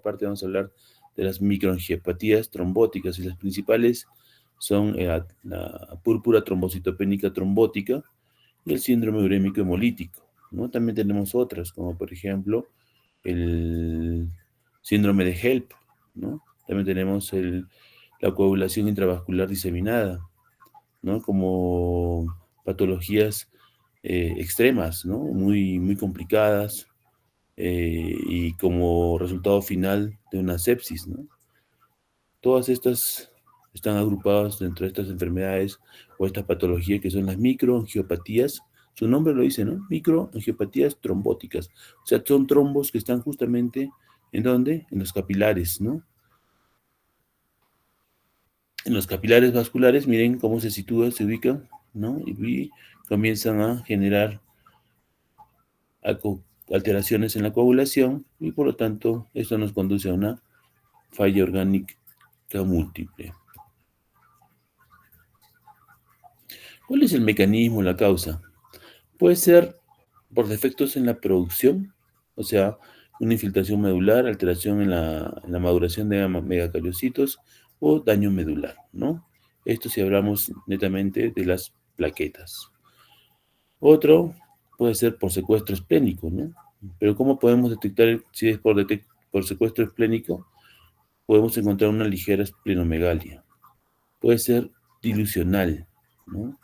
parte vamos a hablar de las microangiopatías trombóticas, y las principales son la púrpura trombocitopénica trombótica y el síndrome urémico hemolítico, ¿no? También tenemos otras, como por ejemplo el síndrome de HELP, ¿no? También tenemos la coagulación intravascular diseminada, ¿no? Como patologías extremas, ¿no? Muy, muy complicadas, y como resultado final de una sepsis, ¿no? Todas estas están agrupadas dentro de estas enfermedades o estas patologías que son las microangiopatías. Su nombre lo dice, ¿no? Microangiopatías trombóticas. O sea, son trombos que están justamente ¿en dónde? En los capilares, ¿no? En los capilares vasculares, miren cómo se sitúa, se ubican, ¿no? Y comienzan a generar alteraciones en la coagulación y por lo tanto esto nos conduce a una falla orgánica múltiple. ¿Cuál es el mecanismo, la causa? Puede ser por defectos en la producción, o sea, una infiltración medular, alteración en la maduración de megacariocitos o daño medular, ¿no? Esto si hablamos netamente de las plaquetas. Otro puede ser por secuestro esplénico, ¿no? Pero ¿cómo podemos detectar si es por secuestro esplénico? Podemos encontrar una ligera esplenomegalia. Puede ser dilucional, ¿no?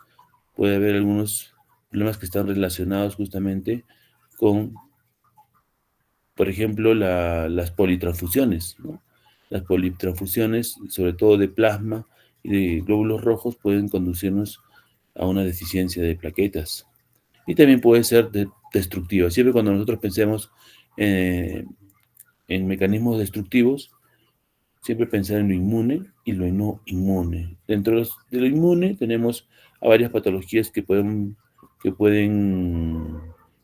Puede haber algunos problemas que están relacionados justamente con, por ejemplo, las politransfusiones, ¿no? Las politransfusiones, sobre todo de plasma y de glóbulos rojos, pueden conducirnos a una deficiencia de plaquetas. Y también puede ser destructiva. Siempre cuando nosotros pensemos en mecanismos destructivos, siempre pensar en lo inmune y lo no inmune. Dentro de lo inmune tenemos a varias patologías que pueden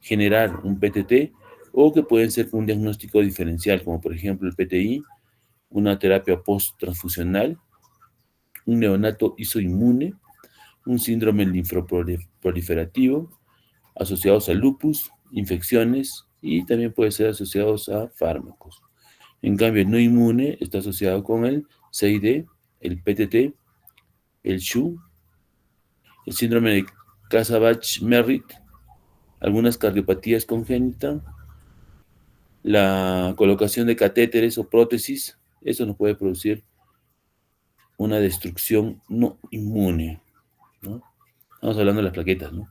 generar un PTT o que pueden ser un diagnóstico diferencial, como por ejemplo el PTI, una terapia post-transfusional, un neonato isoinmune, un síndrome linfoproliferativo, asociados a lupus, infecciones y también puede ser asociados a fármacos. En cambio, el no inmune está asociado con el CID, el PTT, el SHU, el síndrome de Kasabach-Merritt, algunas cardiopatías congénitas, la colocación de catéteres o prótesis. Eso nos puede producir una destrucción no inmune, ¿no? Estamos hablando de las plaquetas, ¿no?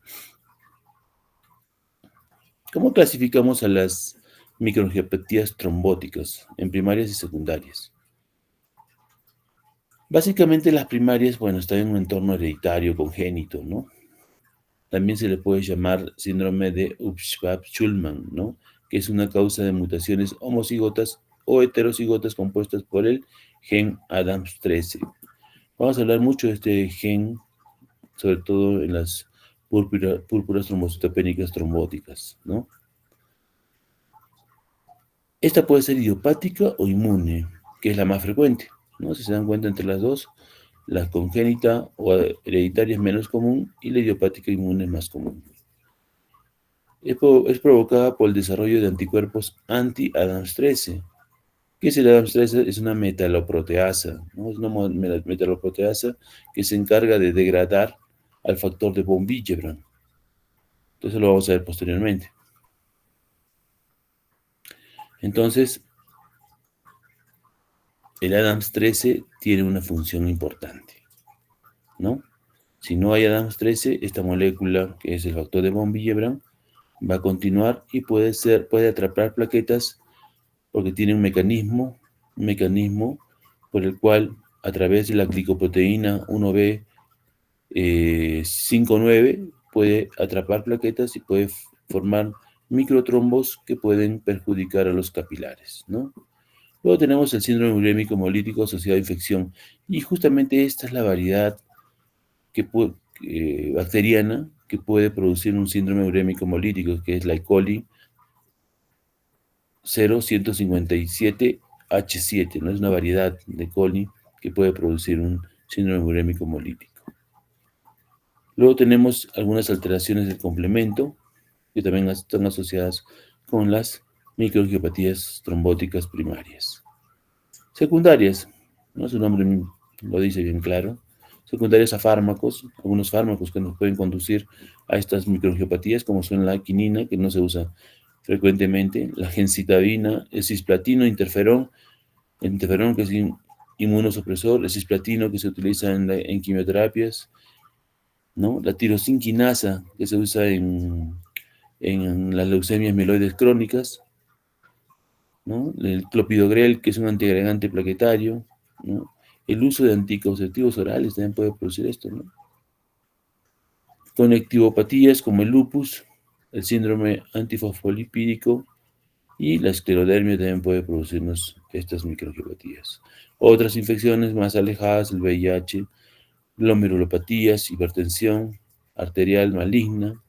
¿Cómo clasificamos a las microangiopatías trombóticas en primarias y secundarias? Básicamente las primarias, bueno, están en un entorno hereditario congénito, ¿no? También se le puede llamar síndrome de Urbschwab-Schulman, ¿no? Que es una causa de mutaciones homocigotas o heterocigotas compuestas por el gen ADAMS13. Vamos a hablar mucho de este gen, sobre todo en las púrpuras trombocitopénicas trombóticas, ¿no? Esta puede ser idiopática o inmune, que es la más frecuente, ¿no? Si se dan cuenta entre las dos, la congénita o hereditaria es menos común y la idiopática inmune es más común. Es provocada por el desarrollo de anticuerpos anti-ADAMS13. ¿Qué es el ADAMS13? Es una metaloproteasa, ¿no? Es una metaloproteasa que se encarga de degradar al factor de von Willebrand. Entonces lo vamos a ver posteriormente. Entonces, el ADAMS13 tiene una función importante, ¿no? Si no hay ADAMS13, esta molécula, que es el factor de von Willebrand, va a continuar y puede atrapar plaquetas porque tiene un mecanismo por el cual a través de la glicoproteína 1B59 puede atrapar plaquetas y puede formar microtrombos que pueden perjudicar a los capilares, ¿no? Luego tenemos el síndrome urémico hemolítico asociado a infección, y justamente esta es la variedad bacteriana que puede producir un síndrome urémico hemolítico, que es la E. coli 0157H7, ¿no? Es una variedad de coli que puede producir un síndrome urémico hemolítico. Luego tenemos algunas alteraciones del complemento que también están asociadas con las microangiopatías trombóticas primarias. Secundarias, ¿no? Su nombre lo dice bien claro. Secundarias a fármacos, algunos fármacos que nos pueden conducir a estas microangiopatías, como son la quinina, que no se usa frecuentemente, la gencitabina, el cisplatino, interferón que es inmunosupresor, el cisplatino que se utiliza en quimioterapias, ¿no? La tirosinquinasa que se usa en las leucemias mieloides crónicas, ¿no? El clopidogrel, que es un antiagregante plaquetario, ¿no? El uso de anticonceptivos orales también puede producir esto, ¿no? Conectivopatías como el lupus, el síndrome antifosfolipídico y la esclerodermia también puede producirnos estas microangiopatías. Otras infecciones más alejadas, el VIH, glomerulopatías, hipertensión arterial maligna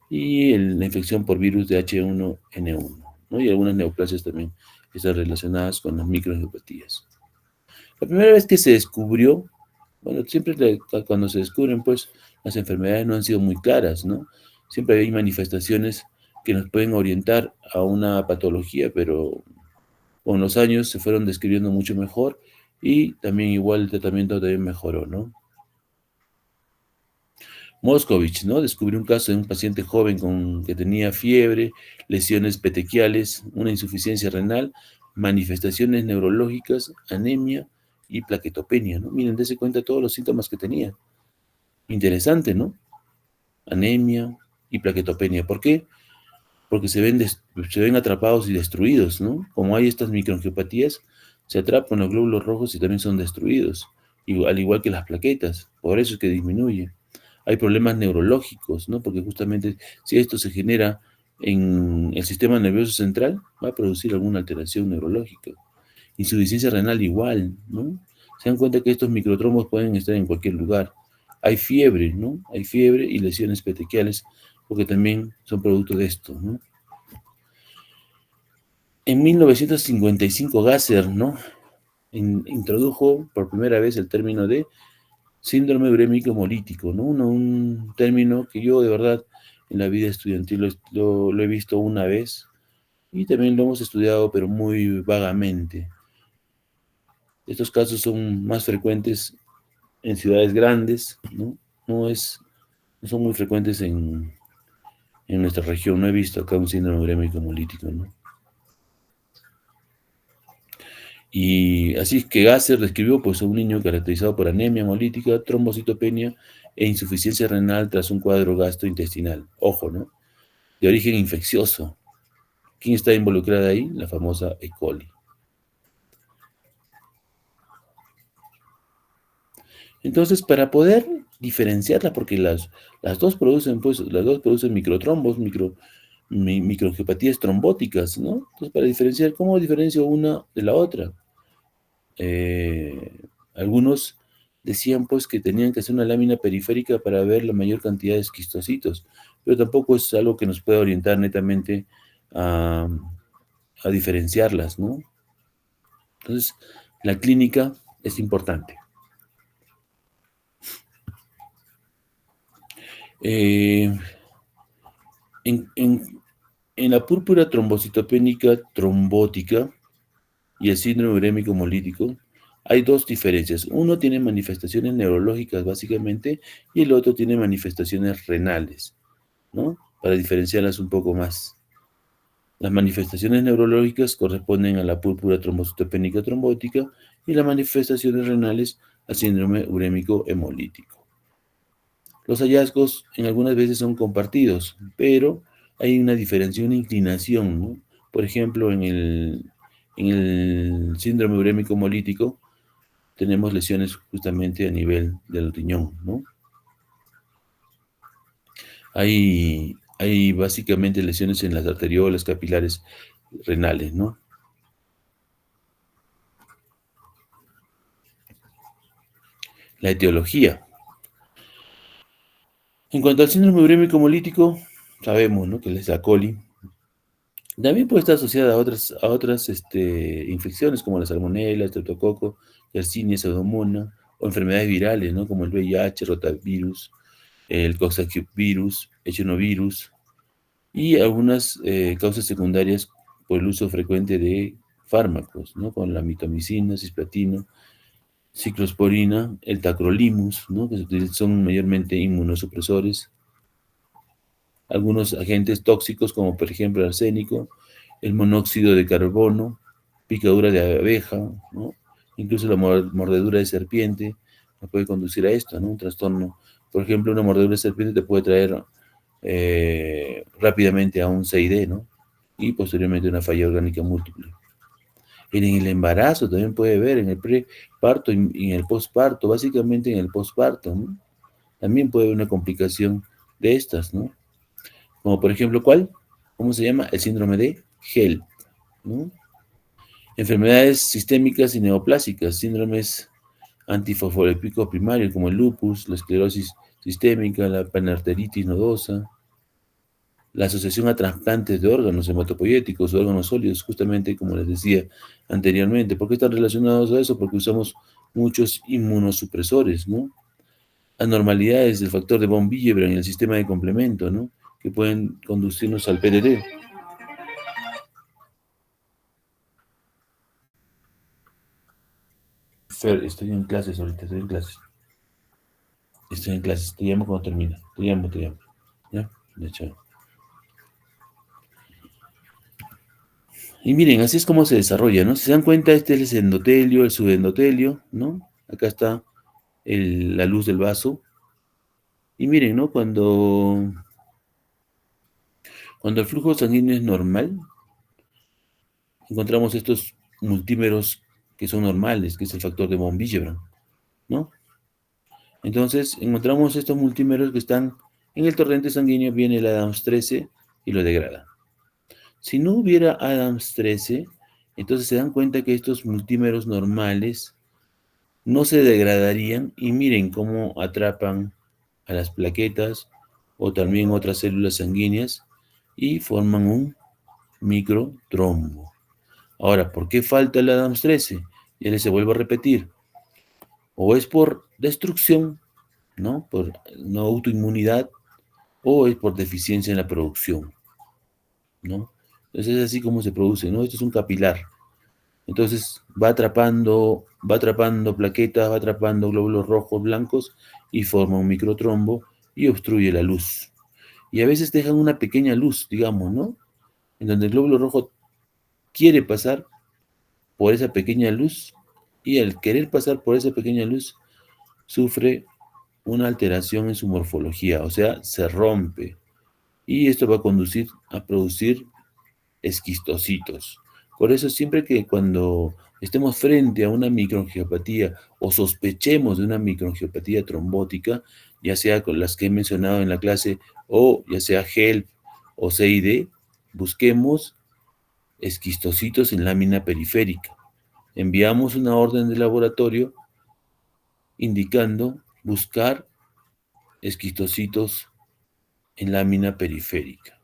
y la infección por virus de H1N1, ¿no? Y algunas neoplasias también están relacionadas con las microangiopatías. La primera vez que se descubrió, bueno, siempre cuando se descubren, pues, las enfermedades no han sido muy claras, ¿no? Siempre hay manifestaciones que nos pueden orientar a una patología, pero con los años se fueron describiendo mucho mejor y también igual el tratamiento también mejoró, ¿no? Moscovich, ¿no? Descubrió un caso de un paciente joven que tenía fiebre, lesiones petequiales, una insuficiencia renal, manifestaciones neurológicas, anemia y plaquetopenia, ¿no? Miren, dése cuenta de todos los síntomas que tenía. Interesante, ¿no? Anemia y plaquetopenia. ¿Por qué? Porque se ven atrapados y destruidos, ¿no? Como hay estas microangiopatías, se atrapan los glóbulos rojos y también son destruidos, al igual que las plaquetas. Por eso es que disminuye. Hay problemas neurológicos, ¿no? Porque justamente si esto se genera en el sistema nervioso central, va a producir alguna alteración neurológica. Insuficiencia renal igual, ¿no? Se dan cuenta que estos microtrombos pueden estar en cualquier lugar. Hay fiebre, ¿no? Hay fiebre y lesiones petequiales, porque también son producto de esto, ¿no? En 1955 Gasser, ¿no? Introdujo por primera vez el término de síndrome urémico hemolítico, ¿no? Un término que yo de verdad en la vida estudiantil lo he visto una vez y también lo hemos estudiado, pero muy vagamente. Estos casos son más frecuentes en ciudades grandes, ¿no? No son muy frecuentes en nuestra región. No he visto acá un síndrome urémico hemolítico, ¿no? Y así que Gasser describió pues, a un niño caracterizado por anemia hemolítica, trombocitopenia e insuficiencia renal tras un cuadro gastrointestinal. Ojo, ¿no? De origen infeccioso. ¿Quién está involucrada ahí? La famosa E. coli. Entonces, para poder diferenciarla, porque las dos producen, pues, las dos producen microtrombos, microangiopatías trombóticas, ¿no? Entonces, para diferenciar, ¿cómo diferencio una de la otra? Algunos decían pues que tenían que hacer una lámina periférica para ver la mayor cantidad de esquistocitos, pero tampoco es algo que nos pueda orientar netamente a, a diferenciarlas, ¿no? Entonces, la clínica es importante. Eh, en la púrpura trombocitopénica trombótica y el síndrome urémico hemolítico, hay dos diferencias. Uno tiene manifestaciones neurológicas básicamente y el otro tiene manifestaciones renales, ¿no? Para diferenciarlas un poco más. Las manifestaciones neurológicas corresponden a la púrpura trombocitopénica trombótica y las manifestaciones renales al síndrome urémico hemolítico. Los hallazgos en algunas veces son compartidos, pero hay una diferencia, una inclinación, ¿no? Por ejemplo, en el síndrome urémico hemolítico tenemos lesiones justamente a nivel del riñón, ¿no? Hay básicamente lesiones en las arteriolas capilares renales, ¿no? La etiología. En cuanto al síndrome urémico hemolítico, sabemos, ¿no? Que es la coli. También puede estar asociada a otras infecciones como la salmonella, el streptococo, Yersinia, pseudomonas, o enfermedades virales, ¿no? Como el VIH, rotavirus, el coxsackievirus, echinovirus, y algunas causas secundarias por el uso frecuente de fármacos, ¿no? Con la mitomicina, cisplatino, ciclosporina, el tacrolimus, ¿no? Que son mayormente inmunosupresores. Algunos agentes tóxicos, como por ejemplo el arsénico, el monóxido de carbono, picadura de abeja, ¿no? Incluso la mordedura de serpiente nos puede conducir a esto, ¿no? Un trastorno. Por ejemplo, una mordedura de serpiente te puede traer rápidamente a un CID, ¿no? Y posteriormente una falla orgánica múltiple. En el embarazo también puede ver, en el preparto y en el posparto, básicamente en el posparto, ¿no? También puede haber una complicación de estas, ¿no? Como por ejemplo, ¿cuál? ¿Cómo se llama? El síndrome de HELP, ¿no? Enfermedades sistémicas y neoplásicas, síndromes antifosfolípico primario como el lupus, la esclerosis sistémica, la panarteritis nodosa, la asociación a trasplantes de órganos hematopoyéticos o órganos sólidos, justamente como les decía anteriormente. ¿Por qué están relacionados a eso? Porque usamos muchos inmunosupresores, ¿no? Anormalidades del factor de von Willebrand en el sistema de complemento, ¿no? Que pueden conducirnos al PDD. Fer, estoy en clases ahorita, estoy en clases. Estoy en clases, te llamo cuando termine. Te llamo, te llamo. ¿Ya? De hecho. Y miren, así es como se desarrolla, ¿no? Si se dan cuenta, este es el endotelio, el subendotelio, ¿no? Acá está la luz del vaso. Y miren, ¿no? Cuando el flujo sanguíneo es normal, encontramos estos multímeros que son normales, que es el factor de von Willebrand, ¿no? Entonces, encontramos estos multímeros que están en el torrente sanguíneo, viene el Adams 13 y lo degrada. Si no hubiera Adams 13, entonces se dan cuenta que estos multímeros normales no se degradarían y miren cómo atrapan a las plaquetas o también otras células sanguíneas y forman un microtrombo. Ahora, ¿por qué falta el Adams 13? Ya les vuelvo a repetir. O es por destrucción, ¿no? Por no autoinmunidad, o es por deficiencia en la producción, ¿no? Entonces es así como se produce, ¿no? Esto es un capilar. Entonces va atrapando plaquetas, va atrapando glóbulos rojos, blancos y forma un microtrombo y obstruye la luz. Y a veces dejan una pequeña luz, digamos, ¿no? En donde el glóbulo rojo quiere pasar por esa pequeña luz y al querer pasar por esa pequeña luz sufre una alteración en su morfología, o sea, se rompe. Y esto va a conducir a producir esquistocitos. Por eso siempre que cuando estemos frente a una microangiopatía o sospechemos de una microangiopatía trombótica, ya sea con las que he mencionado en la clase o ya sea HELP o CID, busquemos esquistocitos en lámina periférica. Enviamos una orden de laboratorio indicando buscar esquistocitos en lámina periférica.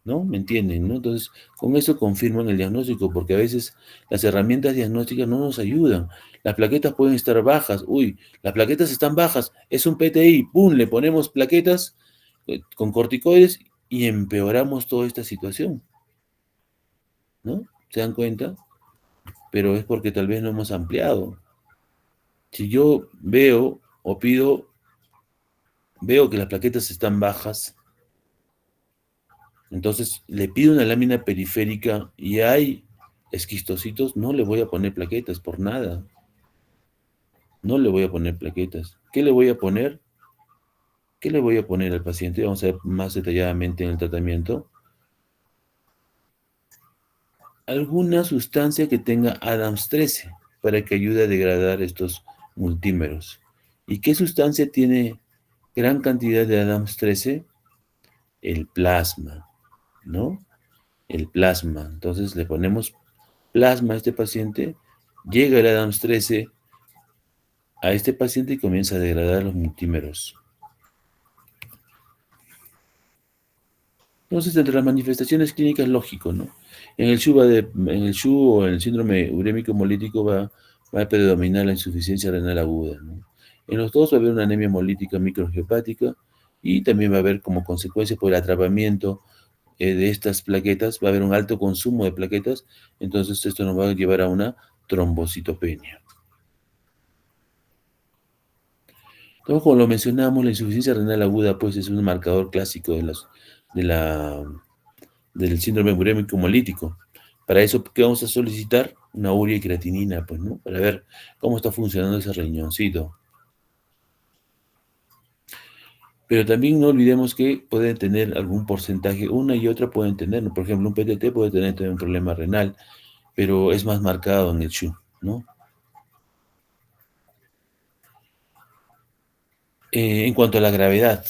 ¿No? ¿Me entienden? ¿No? Entonces, con eso confirman el diagnóstico, porque a veces las herramientas diagnósticas no nos ayudan. Las plaquetas pueden estar bajas. Uy, las plaquetas están bajas. Es un PTI. ¡Pum! Le ponemos plaquetas con corticoides y empeoramos toda esta situación. ¿No? ¿Se dan cuenta? Pero es porque tal vez no hemos ampliado. Si yo veo que las plaquetas están bajas, entonces le pido una lámina periférica y hay esquistocitos, no le voy a poner plaquetas por nada. No le voy a poner plaquetas. ¿Qué le voy a poner? ¿Qué le voy a poner al paciente? Vamos a ver más detalladamente en el tratamiento. Alguna sustancia que tenga Adams 13 para que ayude a degradar estos multímeros. ¿Y qué sustancia tiene gran cantidad de Adams 13? El plasma, ¿no? El plasma. Entonces le ponemos plasma a este paciente, llega el Adams 13 a este paciente y comienza a degradar los multímeros. Entonces, entre las manifestaciones clínicas, lógico, ¿no? En el SHU o en el síndrome urémico hemolítico va a predominar la insuficiencia renal aguda, ¿no? En los dos va a haber una anemia hemolítica microangiopática y también va a haber como consecuencia por el atrapamiento de estas plaquetas, va a haber un alto consumo de plaquetas, entonces esto nos va a llevar a una trombocitopenia. Entonces, como lo mencionamos, la insuficiencia renal aguda pues es un marcador clásico de la, del síndrome urémico hemolítico. Para eso, ¿qué vamos a solicitar? Una urea y creatinina, pues, ¿no? Para ver cómo está funcionando ese riñoncito. Pero también no olvidemos que pueden tener algún porcentaje, una y otra pueden tener, ¿no? Por ejemplo, un PTT puede tener también un problema renal, pero es más marcado en el SHU, ¿no? En cuanto a la gravedad,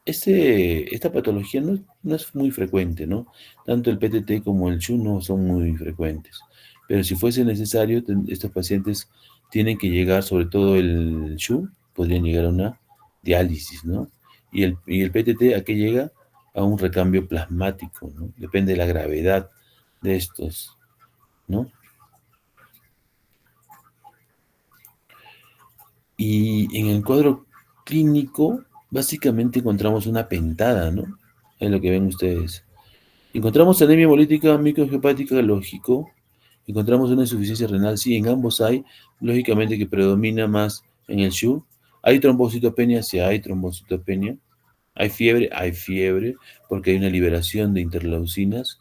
esta patología no es muy frecuente, ¿no? Tanto el PTT como el SHU no son muy frecuentes. Pero si fuese necesario, estos pacientes tienen que llegar, sobre todo el SHU, podrían llegar a una diálisis, ¿no? Y el PTT, ¿a qué llega? A un recambio plasmático, ¿no? Depende de la gravedad de estos, ¿no? Y en el cuadro clínico, básicamente encontramos una pentada, ¿no? Es lo que ven ustedes. Encontramos anemia hemolítica microhepática, lógico. Encontramos una insuficiencia renal, sí, en ambos hay. Lógicamente que predomina más en el SHU. ¿Hay trombocitopenia? Sí, hay trombocitopenia. Hay fiebre, porque hay una liberación de interleucinas.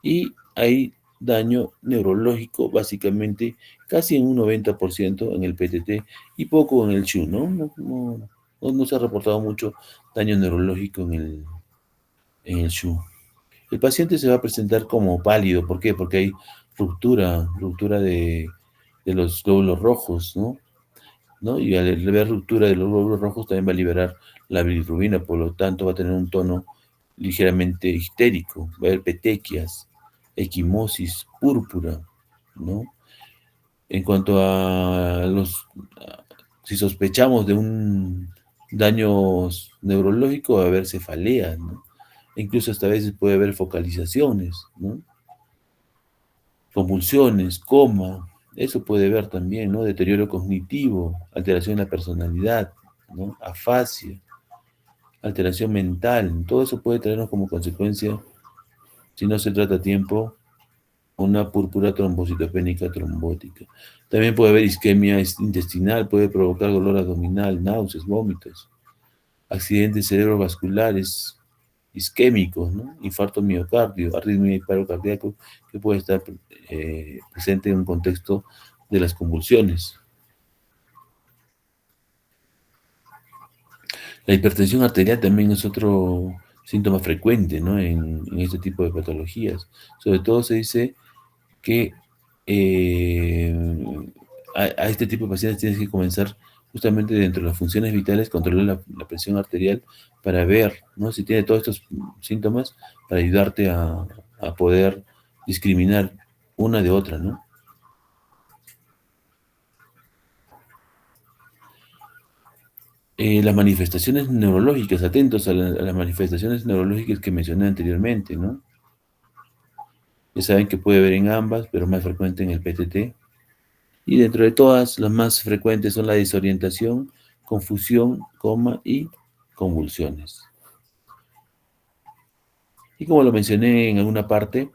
Y hay daño neurológico, básicamente, casi en un 90% en el PTT y poco en el SHU, ¿no? No se ha reportado mucho daño neurológico en el SHU. El paciente se va a presentar como pálido. ¿Por qué? Porque hay ruptura de los glóbulos rojos, ¿no? Y al ver ruptura de los glóbulos rojos también va a liberar la bilirrubina, por lo tanto va a tener un tono ligeramente histérico, va a haber petequias, equimosis, púrpura, ¿no? En cuanto si sospechamos de un daño neurológico, va a haber cefaleas, ¿no? Incluso hasta a veces puede haber focalizaciones, ¿no? Convulsiones, coma, eso puede ver también, ¿no? Deterioro cognitivo, alteración de la personalidad, ¿no? Afasia, alteración mental, todo eso puede traernos como consecuencia, si no se trata a tiempo, una púrpura trombocitopénica trombótica. También puede haber isquemia intestinal, puede provocar dolor abdominal, náuseas, vómitos, accidentes cerebrovasculares, isquémicos, ¿no? Infarto miocardio, arritmia y paro cardíaco, que puede estar presente en un contexto de las convulsiones. La hipertensión arterial también es otro síntoma frecuente, ¿no? En este tipo de patologías. Sobre todo se dice que a este tipo de pacientes tienes que comenzar justamente dentro de las funciones vitales, controlar la presión arterial para ver, ¿no? Si tiene todos estos síntomas, para ayudarte a poder discriminar una de otra, ¿no? Las manifestaciones neurológicas, atentos a las manifestaciones neurológicas que mencioné anteriormente, ¿no? Ya saben que puede haber en ambas, pero más frecuente en el PTT. Y dentro de todas, las más frecuentes son la desorientación, confusión, coma y convulsiones. Y como lo mencioné en alguna parte,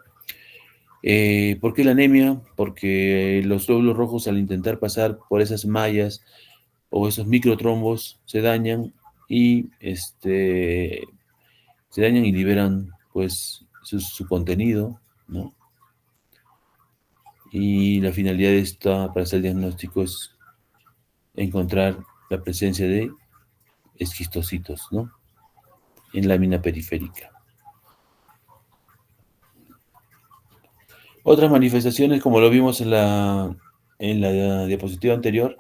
¿por qué la anemia? Porque los glóbulos rojos, al intentar pasar por esas mallas o esos microtrombos, se dañan y liberan pues su contenido, ¿no? Y la finalidad de esta para hacer el diagnóstico es encontrar la presencia de esquistocitos, ¿no? En lámina periférica. Otras manifestaciones, como lo vimos en la diapositiva anterior,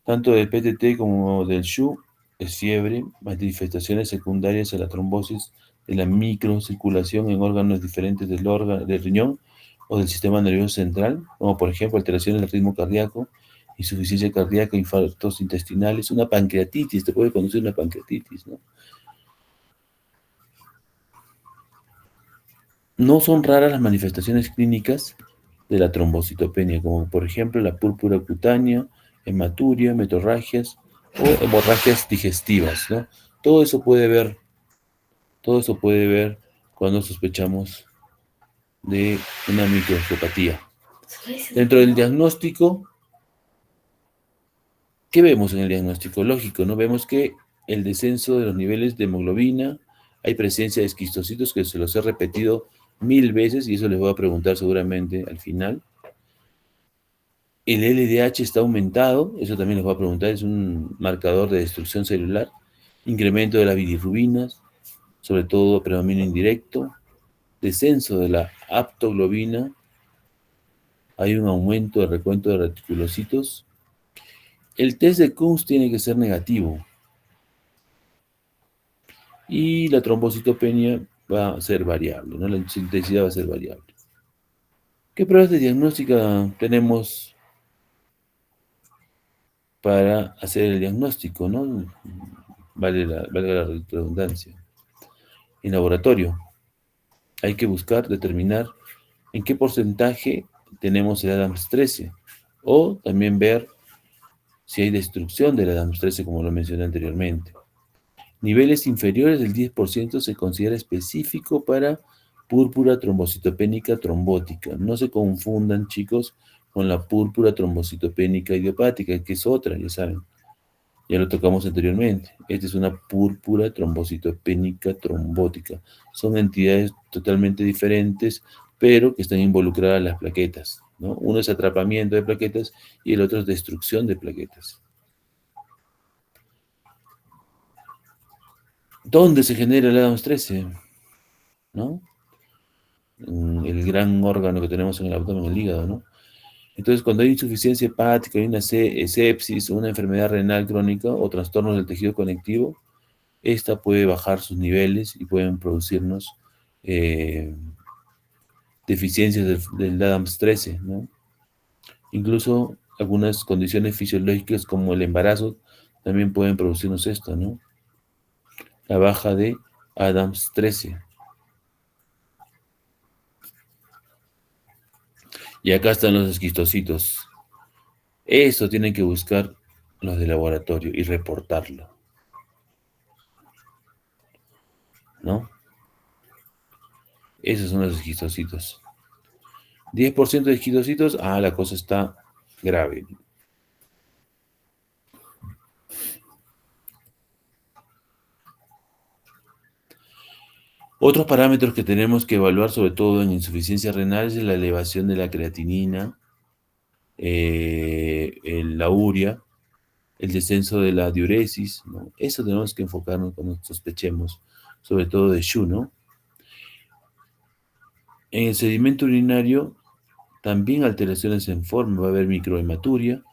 tanto del PTT como del SHU, es fiebre, manifestaciones secundarias a la trombosis de la microcirculación en órganos diferentes del riñón o del sistema nervioso central, como por ejemplo alteraciones del ritmo cardíaco, insuficiencia cardíaca, infartos intestinales, una pancreatitis, te puede conducir una pancreatitis, ¿no? No son raras las manifestaciones clínicas de la trombocitopenia, como por ejemplo la púrpura cutánea, hematuria, metorragias o hemorragias digestivas, ¿no? Todo eso puede ver cuando sospechamos de una microangiopatía. Dentro del diagnóstico, ¿qué vemos en el diagnóstico? Lógico, ¿no? Vemos que el descenso de los niveles de hemoglobina, hay presencia de esquistocitos que se los he repetido 1000 veces y eso les voy a preguntar seguramente al final. El LDH está aumentado, eso también les voy a preguntar, es un marcador de destrucción celular. Incremento de las bilirrubinas, sobre todo predominio indirecto. Descenso de la aptoglobina. Hay un aumento del recuento de reticulocitos. El test de Kunz tiene que ser negativo. Y la trombocitopenia va a ser variable, ¿no? La intensidad va a ser variable. ¿Qué pruebas de diagnóstica tenemos para hacer el diagnóstico, ¿no? Valga la redundancia. En laboratorio, hay que buscar determinar en qué porcentaje tenemos el Adams 13 o también ver si hay destrucción del Adams 13, como lo mencioné anteriormente. Niveles inferiores del 10% se considera específico para púrpura trombocitopénica trombótica. No se confundan, chicos, con la púrpura trombocitopénica idiopática, que es otra, ya saben. Ya lo tocamos anteriormente. Esta es una púrpura trombocitopénica trombótica. Son entidades totalmente diferentes, pero que están involucradas en las plaquetas, ¿no? Uno es atrapamiento de plaquetas y el otro es destrucción de plaquetas. ¿Dónde se genera el Adams 13? ¿No? El gran órgano que tenemos en el abdomen, el hígado, ¿no? Entonces, cuando hay insuficiencia hepática, hay una sepsis, una enfermedad renal crónica o trastornos del tejido conectivo, esta puede bajar sus niveles y pueden producirnos deficiencias del Adams 13, ¿no? Incluso algunas condiciones fisiológicas como el embarazo también pueden producirnos esto, ¿no? La baja de Adams 13. Y acá están los esquistocitos. Eso tienen que buscar los de laboratorio y reportarlo, ¿no? Esos son los esquistocitos. 10% de esquistocitos, la cosa está grave. Otros parámetros que tenemos que evaluar, sobre todo en insuficiencia renal, es la elevación de la creatinina, la urea, el descenso de la diuresis, ¿no? Eso tenemos que enfocarnos cuando sospechemos, sobre todo de SHU, ¿no? En el sedimento urinario, también alteraciones en forma, va a haber microhematuria,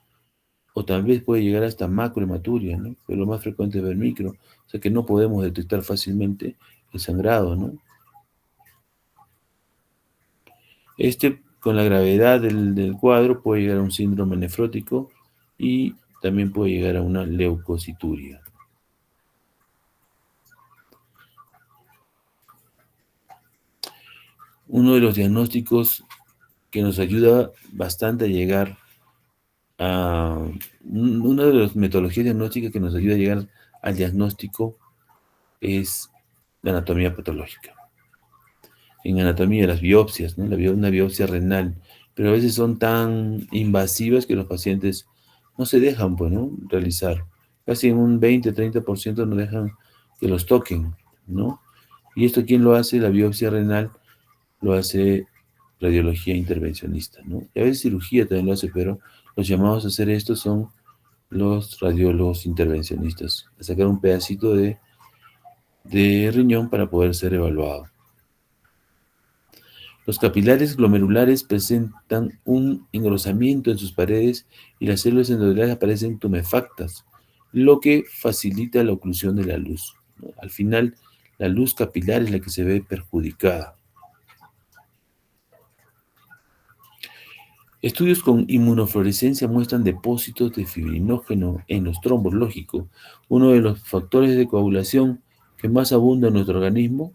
o tal vez puede llegar hasta macrohematuria, ¿no? Pero lo más frecuente es ver micro, o sea que no podemos detectar fácilmente el sangrado, ¿no? Con la gravedad del cuadro, puede llegar a un síndrome nefrótico y también puede llegar a una leucocituria. Uno de los diagnósticos que nos ayuda bastante a llegar a... Una de las metodologías diagnósticas que nos ayuda a llegar al diagnóstico es la anatomía patológica. En anatomía, las biopsias, ¿no? Una biopsia renal, pero a veces son tan invasivas que los pacientes no se dejan, pues, ¿no? Realizar. Casi en un 20-30% no dejan que los toquen, ¿no? Y esto, ¿quién lo hace? La biopsia renal lo hace radiología intervencionista, ¿no? Y a veces cirugía también lo hace, pero los llamados a hacer esto son los radiólogos intervencionistas, a sacar un pedacito de riñón para poder ser evaluado. Los capilares glomerulares presentan un engrosamiento en sus paredes y las células endoteliales aparecen tumefactas, lo que facilita la oclusión de la luz, ¿no? Al final, la luz capilar es la que se ve perjudicada. Estudios con inmunofluorescencia muestran depósitos de fibrinógeno en los trombos, lógico. Uno de los factores de coagulación que más abunda en nuestro organismo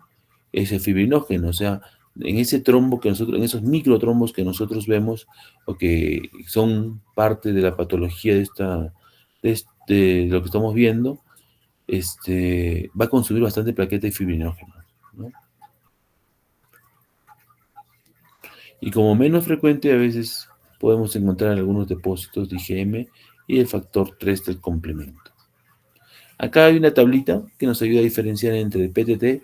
es el fibrinógeno, o sea, en ese trombo que nosotros, en esos microtrombos que nosotros vemos o que son parte de la patología de lo que estamos viendo, va a consumir bastante plaqueta y fibrinógeno, ¿no? Y como menos frecuente, a veces podemos encontrar algunos depósitos de IgM y el factor 3 del complemento. Acá hay una tablita que nos ayuda a diferenciar entre el PTT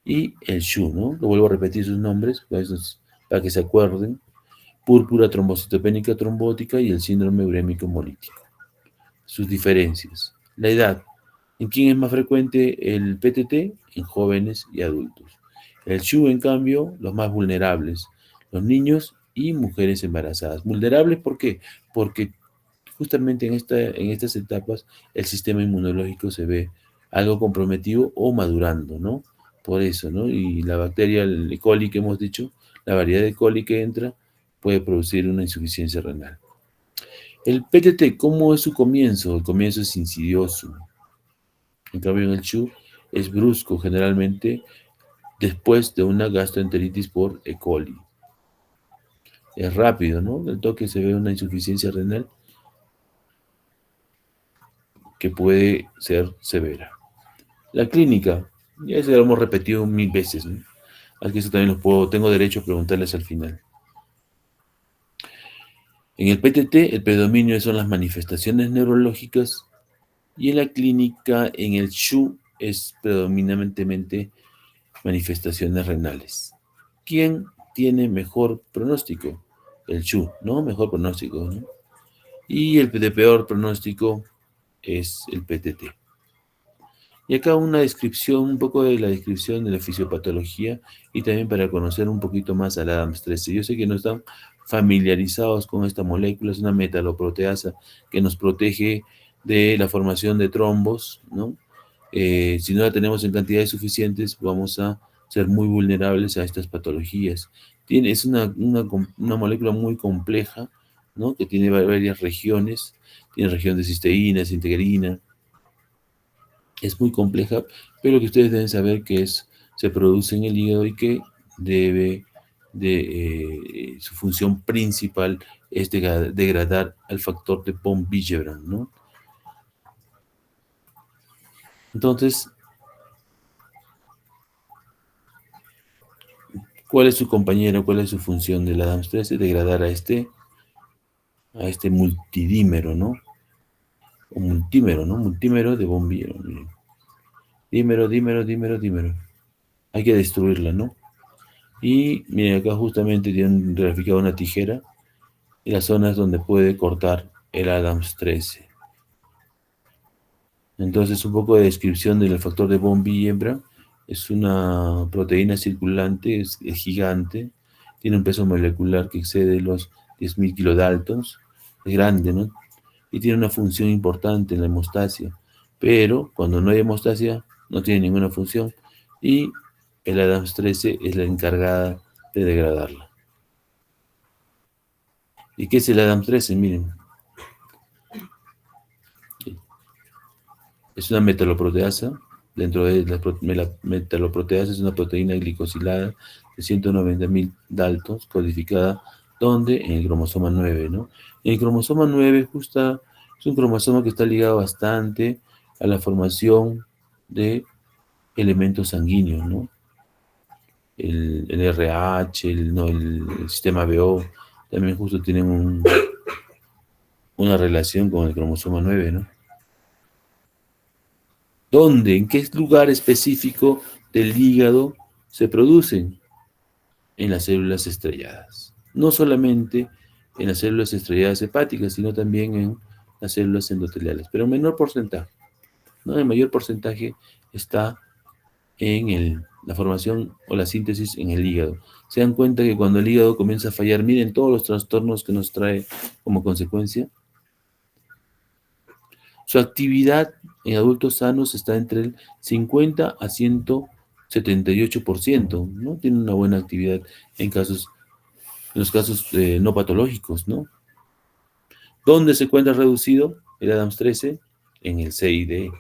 y el SHU, ¿no? Lo vuelvo a repetir sus nombres para que se acuerden. Púrpura trombocitopénica trombótica y el síndrome urémico hemolítico. Sus diferencias. La edad. ¿En quién es más frecuente el PTT? En jóvenes y adultos. El SHU, en cambio, los más vulnerables, los niños y mujeres embarazadas. ¿Vulnerables por qué? Porque justamente en estas etapas el sistema inmunológico se ve algo comprometido o madurando, ¿no? Por eso, ¿no? Y la bacteria, el E. coli que hemos dicho, la variedad de E. coli que entra puede producir una insuficiencia renal. El PTT, ¿cómo es su comienzo? El comienzo es insidioso. En cambio, en el SHU es brusco, generalmente después de una gastroenteritis por E. coli. Es rápido, ¿no? Del toque se ve una insuficiencia renal que puede ser severa. La clínica, ya eso lo hemos repetido 1000 veces, ¿no? Aquí eso también tengo derecho a preguntarles al final. En el PTT, el predominio son las manifestaciones neurológicas y en la clínica, en el SHU, es predominantemente manifestaciones renales. ¿Quién tiene mejor pronóstico? El SHU, ¿no? Mejor pronóstico, ¿no? Y el de peor pronóstico es el PTT. Y acá una descripción, un poco de la descripción de la fisiopatología y también para conocer un poquito más al ADAMS13. Yo sé que no están familiarizados con esta molécula, es una metaloproteasa que nos protege de la formación de trombos, ¿no? Si no la tenemos en cantidades suficientes, vamos a ser muy vulnerables a estas patologías. Es una molécula muy compleja, ¿no? Que tiene varias regiones, tiene región de cisteína, integrina, es muy compleja, pero que ustedes deben saber que se produce en el hígado y que su función principal es degradar al factor de von Willebrand, ¿no? Entonces, ¿cuál es su compañero? ¿Cuál es su función del ADAMS13? Degradar a este multidímero, ¿no? O multímero, ¿no? Multímero de von Willebrand. Dímero, dímero, dímero, dímero. Hay que destruirla, ¿no? Y miren, acá justamente tienen graficado una tijera y las zonas donde puede cortar el ADAMS13. Entonces, un poco de descripción del factor de von Willebrand. Es una proteína circulante, es gigante, tiene un peso molecular que excede los 10.000 kilodaltons, es grande, ¿no? Y tiene una función importante en la hemostasia, pero cuando no hay hemostasia, no tiene ninguna función, y el ADAMS13 es la encargada de degradarla. ¿Y qué es el ADAMS13? Miren, es una metaloproteasa. Dentro de la metaloproteasa es una proteína glicosilada de 190.000 daltons, codificada donde en el cromosoma 9, ¿no? En el cromosoma 9 es un cromosoma que está ligado bastante a la formación de elementos sanguíneos, ¿no? El RH, el sistema BO, también justo tienen una relación con el cromosoma 9, ¿no? ¿Dónde? ¿En qué lugar específico del hígado se producen? En las células estrelladas. No solamente en las células estrelladas hepáticas, sino también en las células endoteliales, pero en menor porcentaje, ¿no? El mayor porcentaje está en la formación o la síntesis en el hígado. Se dan cuenta que cuando el hígado comienza a fallar, miren todos los trastornos que nos trae como consecuencia. Su actividad en adultos sanos está entre el 50 a 178%, ¿no? Tiene una buena actividad en los casos no patológicos, ¿no? ¿Dónde se encuentra reducido el ADAMS13? En el CID,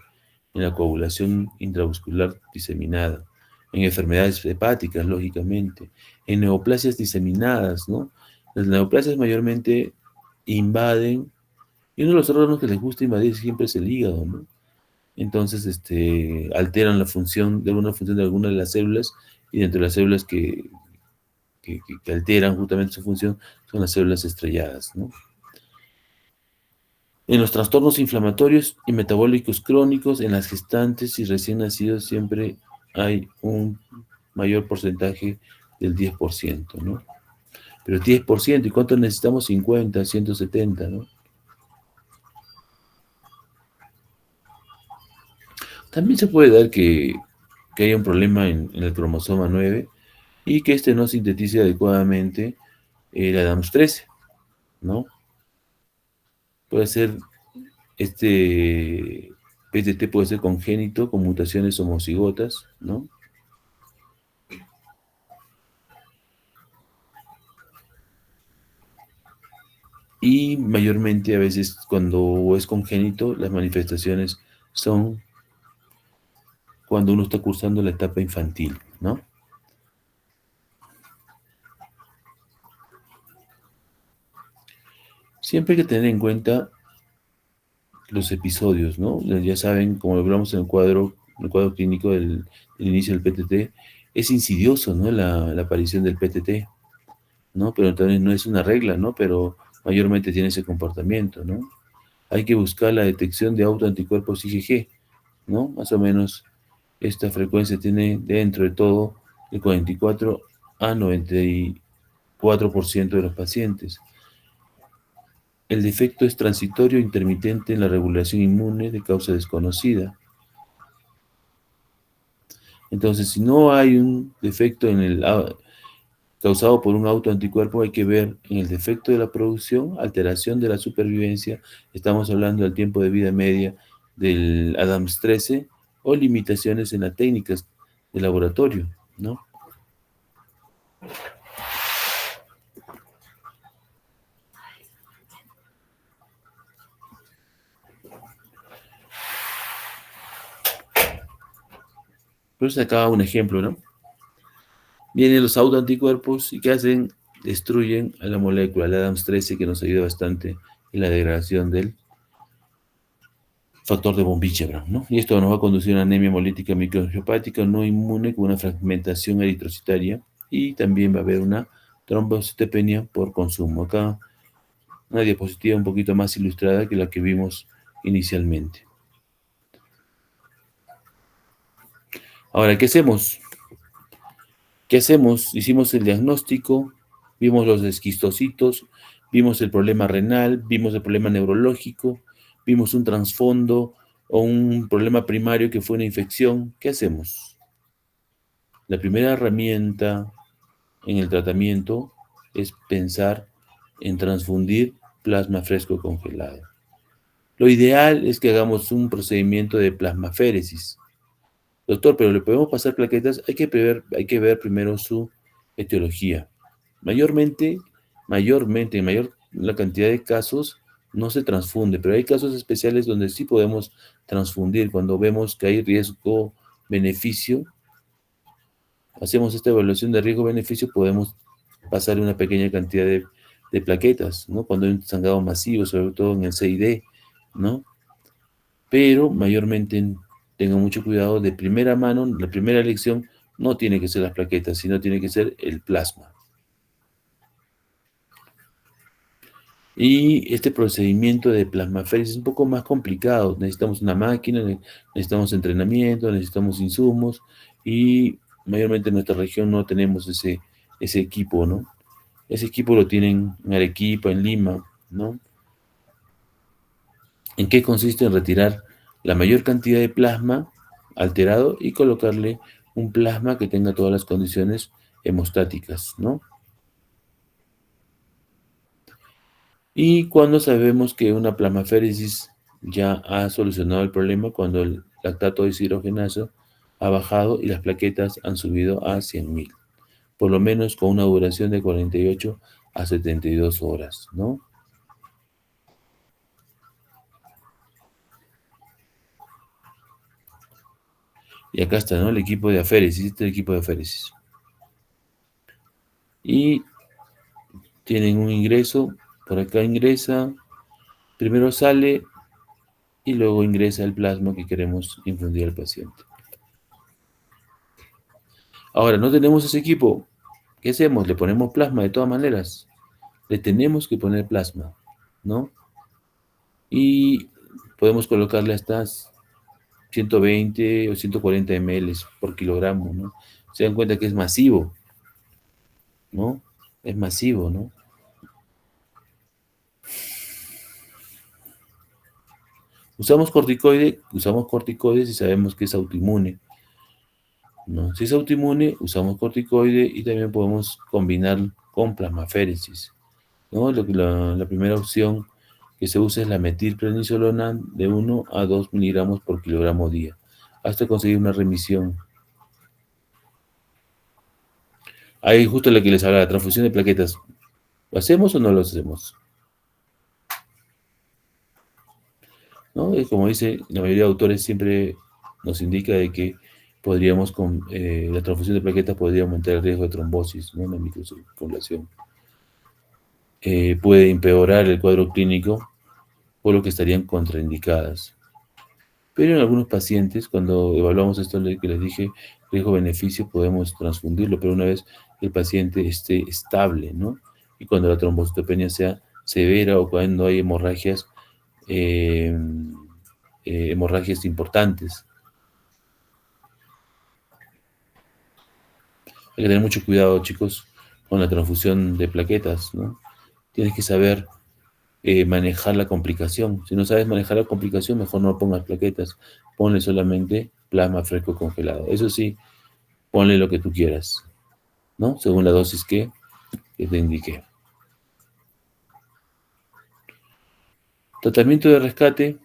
en la coagulación intravascular diseminada, en enfermedades hepáticas, lógicamente, en neoplasias diseminadas, ¿no? Las neoplasias mayormente invaden, y uno de los órganos que les gusta invadir siempre es el hígado, ¿no? Entonces, alteran la función de alguna de las células, y dentro de las células que que alteran justamente su función son las células estrelladas, ¿no? En los trastornos inflamatorios y metabólicos crónicos, en las gestantes y recién nacidos siempre hay un mayor porcentaje del 10%, ¿no? Pero 10%, ¿y cuánto necesitamos? 50, 170, ¿no? También se puede dar que haya un problema en el cromosoma 9 y que este no sintetice adecuadamente el Adams 13, ¿no? Puede ser, este PTT puede ser congénito con mutaciones homocigotas, ¿no? Y mayormente a veces cuando es congénito, las manifestaciones son cuando uno está cursando la etapa infantil, ¿no? Siempre hay que tener en cuenta los episodios, ¿no? Ya saben, como lo hablamos en el cuadro clínico del inicio del PTT, es insidioso, ¿no? La aparición del PTT, ¿no? Pero entonces no es una regla, ¿no? Pero mayormente tiene ese comportamiento, ¿no? Hay que buscar la detección de autoanticuerpos IgG, ¿no? Más o menos esta frecuencia tiene dentro de todo el 44 a 94% de los pacientes. El defecto es transitorio intermitente en la regulación inmune de causa desconocida. Entonces, si no hay un defecto causado por un autoanticuerpo, hay que ver en el defecto de la producción, alteración de la supervivencia, estamos hablando del tiempo de vida media del Adams 13, o limitaciones en las técnicas de laboratorio, ¿no? Por eso acá un ejemplo, ¿no? Vienen los autoanticuerpos y ¿qué hacen? Destruyen a la molécula, el Adams 13, que nos ayuda bastante en la degradación del factor de von Willebrand, ¿no? Y esto nos va a conducir a una anemia hemolítica microangiopática no inmune con una fragmentación eritrocitaria y también va a haber una trombocitopenia por consumo. Acá una diapositiva un poquito más ilustrada que la que vimos inicialmente. Ahora, ¿qué hacemos? ¿Qué hacemos? Hicimos el diagnóstico, vimos los esquistocitos, vimos el problema renal, vimos el problema neurológico, vimos un trasfondo o un problema primario que fue una infección. ¿Qué hacemos? La primera herramienta en el tratamiento es pensar en transfundir plasma fresco congelado. Lo ideal es que hagamos un procedimiento de plasmaféresis. Doctor, pero le podemos pasar plaquetas, hay que ver primero su etiología. Mayormente, en mayor la cantidad de casos, no se transfunde, pero hay casos especiales donde sí podemos transfundir. Cuando vemos que hay riesgo-beneficio, hacemos esta evaluación de riesgo-beneficio, podemos pasar una pequeña cantidad de plaquetas, ¿no? Cuando hay un sangrado masivo, sobre todo en el CID, ¿no? Pero mayormente tengan mucho cuidado de primera mano, la primera elección no tiene que ser las plaquetas, sino tiene que ser el plasma. Y este procedimiento de plasmaféresis es un poco más complicado. Necesitamos una máquina, necesitamos entrenamiento, necesitamos insumos y mayormente en nuestra región no tenemos ese equipo, ¿no? Ese equipo lo tienen en Arequipa, en Lima, ¿no? ¿En qué consiste? En retirar la mayor cantidad de plasma alterado y colocarle un plasma que tenga todas las condiciones hemostáticas, ¿no? Y cuando sabemos que una plasmaféresis ya ha solucionado el problema, cuando el lactato deshidrogenasa ha bajado y las plaquetas han subido a 100.000, por lo menos con una duración de 48 a 72 horas, ¿no? Y acá está, ¿no? El equipo de aféresis, este es el equipo de aféresis. Y tienen un ingreso, por acá ingresa, primero sale y luego ingresa el plasma que queremos infundir al paciente. Ahora, no tenemos ese equipo, ¿Qué hacemos? Le ponemos plasma de todas maneras. Le tenemos que poner plasma, ¿no? Y podemos colocarle hasta 120 o 140 ml por kilogramo, ¿no? Se dan cuenta que es masivo, ¿no? Es masivo, ¿no? Usamos corticoides y sabemos que es autoinmune, ¿no? Si es autoinmune, usamos corticoide y también podemos combinar con plasmaféresis, ¿no? La primera opción que se usa es la metilprednisolona de 1 a 2 miligramos por kilogramo día, hasta conseguir una remisión. Ahí justo lo que les hablaba, la transfusión de plaquetas. ¿Lo hacemos o no lo hacemos? ¿No? Y como dice, la mayoría de autores siempre nos indica de que podríamos, con la transfusión de plaquetas podría aumentar el riesgo de trombosis, ¿no? En la microcirculación. Puede empeorar el cuadro clínico, por lo que estarían contraindicadas. Pero en algunos pacientes, cuando evaluamos esto que les dije, riesgo-beneficio, podemos transfundirlo, pero una vez el paciente esté estable, ¿no? Y cuando la trombocitopenia sea severa o cuando hay eh, hemorragias importantes. Hay que tener mucho cuidado, chicos, con la transfusión de plaquetas, ¿no? Tienes que saber manejar la complicación. Si no sabes manejar la complicación, mejor no pongas plaquetas. Ponle solamente plasma fresco congelado. Eso sí, ponle lo que tú quieras, ¿no? Según la dosis que te indiqué. Tratamiento de rescate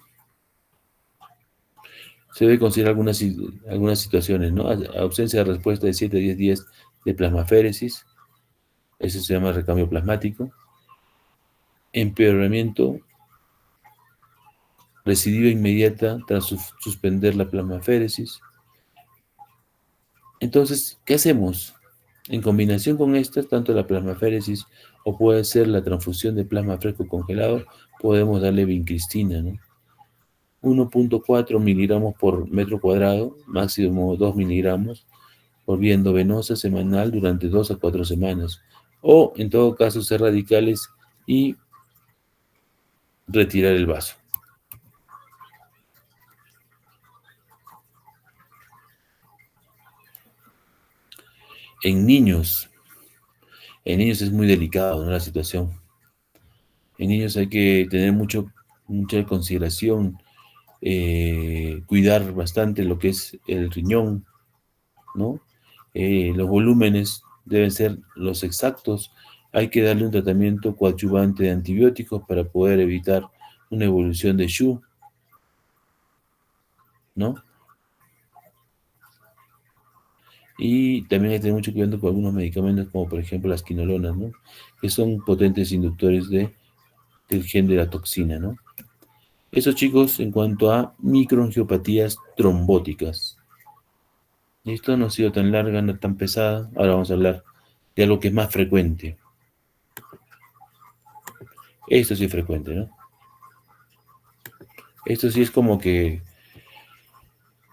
se debe considerar algunas situaciones, ¿no? Ausencia de respuesta de 7 a 10 días de plasmaféresis, eso se llama recambio plasmático. Empeoramiento, recidiva inmediata tras suspender la plasmaféresis. Entonces, ¿qué hacemos? En combinación con estas, tanto la plasmaféresis o puede ser la transfusión de plasma fresco congelado, podemos darle vincristina, ¿no? 1.4 miligramos por metro cuadrado, máximo 2 miligramos, por vía endovenosa semanal durante 2 a 4 semanas. O, en todo caso, ser radicales y retirar el vaso. En niños es muy delicado, ¿no? La situación. En niños hay que tener mucha consideración, cuidar bastante lo que es el riñón, ¿no? Los volúmenes deben ser los exactos. Hay que darle un tratamiento coadyuvante de antibióticos para poder evitar una evolución de SHU, ¿no? Y también hay que tener mucho cuidado con algunos medicamentos, como por ejemplo las quinolonas, ¿no? Que son potentes inductores del gen de la toxina, ¿no? Eso, chicos, en cuanto a microangiopatías trombóticas. Esto no ha sido tan larga, no tan pesada. Ahora vamos a hablar de algo que es más frecuente. Esto sí es frecuente, ¿no? Esto sí es como que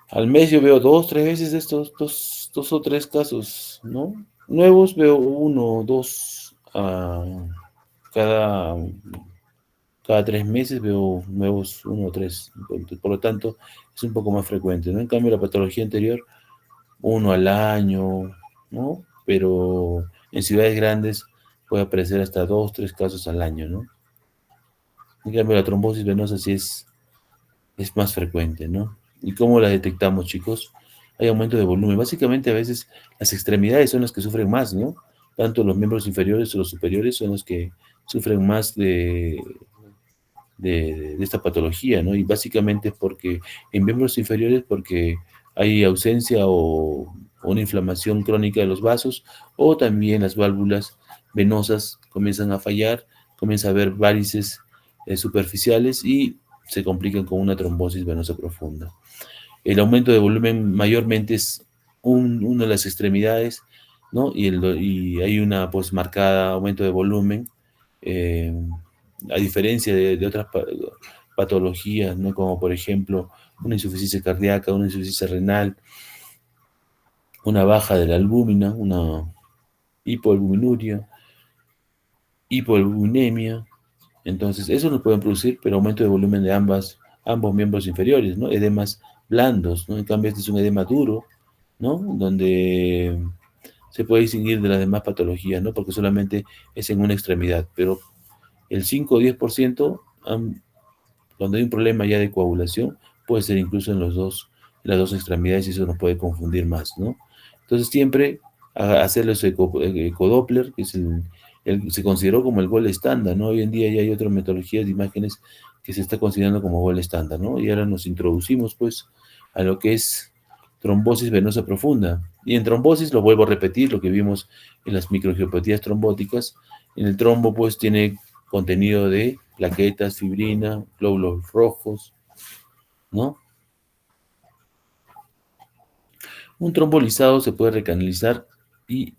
al mes yo veo 2, 3 veces estos, dos o tres casos, ¿no? Nuevos veo 1 o 2 cada, cada 3 meses veo nuevos 1 o 3. Por lo tanto, es un poco más frecuente, ¿no? En cambio, la patología anterior, 1 al año, ¿no? Pero en ciudades grandes puede aparecer hasta 2, 3 casos al año, ¿no? En cambio, la trombosis venosa sí es más frecuente, ¿no? ¿Y cómo la detectamos, chicos? Hay aumento de volumen. Básicamente, a veces las extremidades son las que sufren más, ¿no? Tanto los miembros inferiores o los superiores son los que sufren más de esta patología, ¿no? Y básicamente es porque en miembros inferiores, porque hay ausencia o una inflamación crónica de los vasos, o también las válvulas venosas comienzan a fallar, comienza a haber varices superficiales y se complican con una trombosis venosa profunda. El aumento de volumen mayormente es una de las extremidades, ¿no? Y hay una pues marcada aumento de volumen, eh, a diferencia de otras patologías, ¿no? Como por ejemplo una insuficiencia cardíaca, una insuficiencia renal, una baja de la albúmina, hipoalbuminuria, hipoalbuminemia. Entonces, eso nos pueden producir, pero aumento de volumen de ambos miembros inferiores, ¿no? Edemas blandos, ¿no? En cambio, este es un edema duro, ¿no? Donde se puede distinguir de las demás patologías, ¿no? Porque solamente es en una extremidad, pero el 5 o 10%, cuando hay un problema ya de coagulación, puede ser incluso en las dos extremidades y eso nos puede confundir más, ¿no? Entonces siempre hacerle su ecodoppler, que es se consideró como el gol estándar, ¿no? Hoy en día ya hay otras metodologías de imágenes que se está considerando como gol estándar, ¿no? Y ahora nos introducimos, pues, a lo que es trombosis venosa profunda. Y en trombosis, lo vuelvo a repetir, lo que vimos en las microangiopatías trombóticas, en el trombo, pues, tiene contenido de plaquetas, fibrina, glóbulos rojos, ¿no? Un trombolizado se puede recanalizar y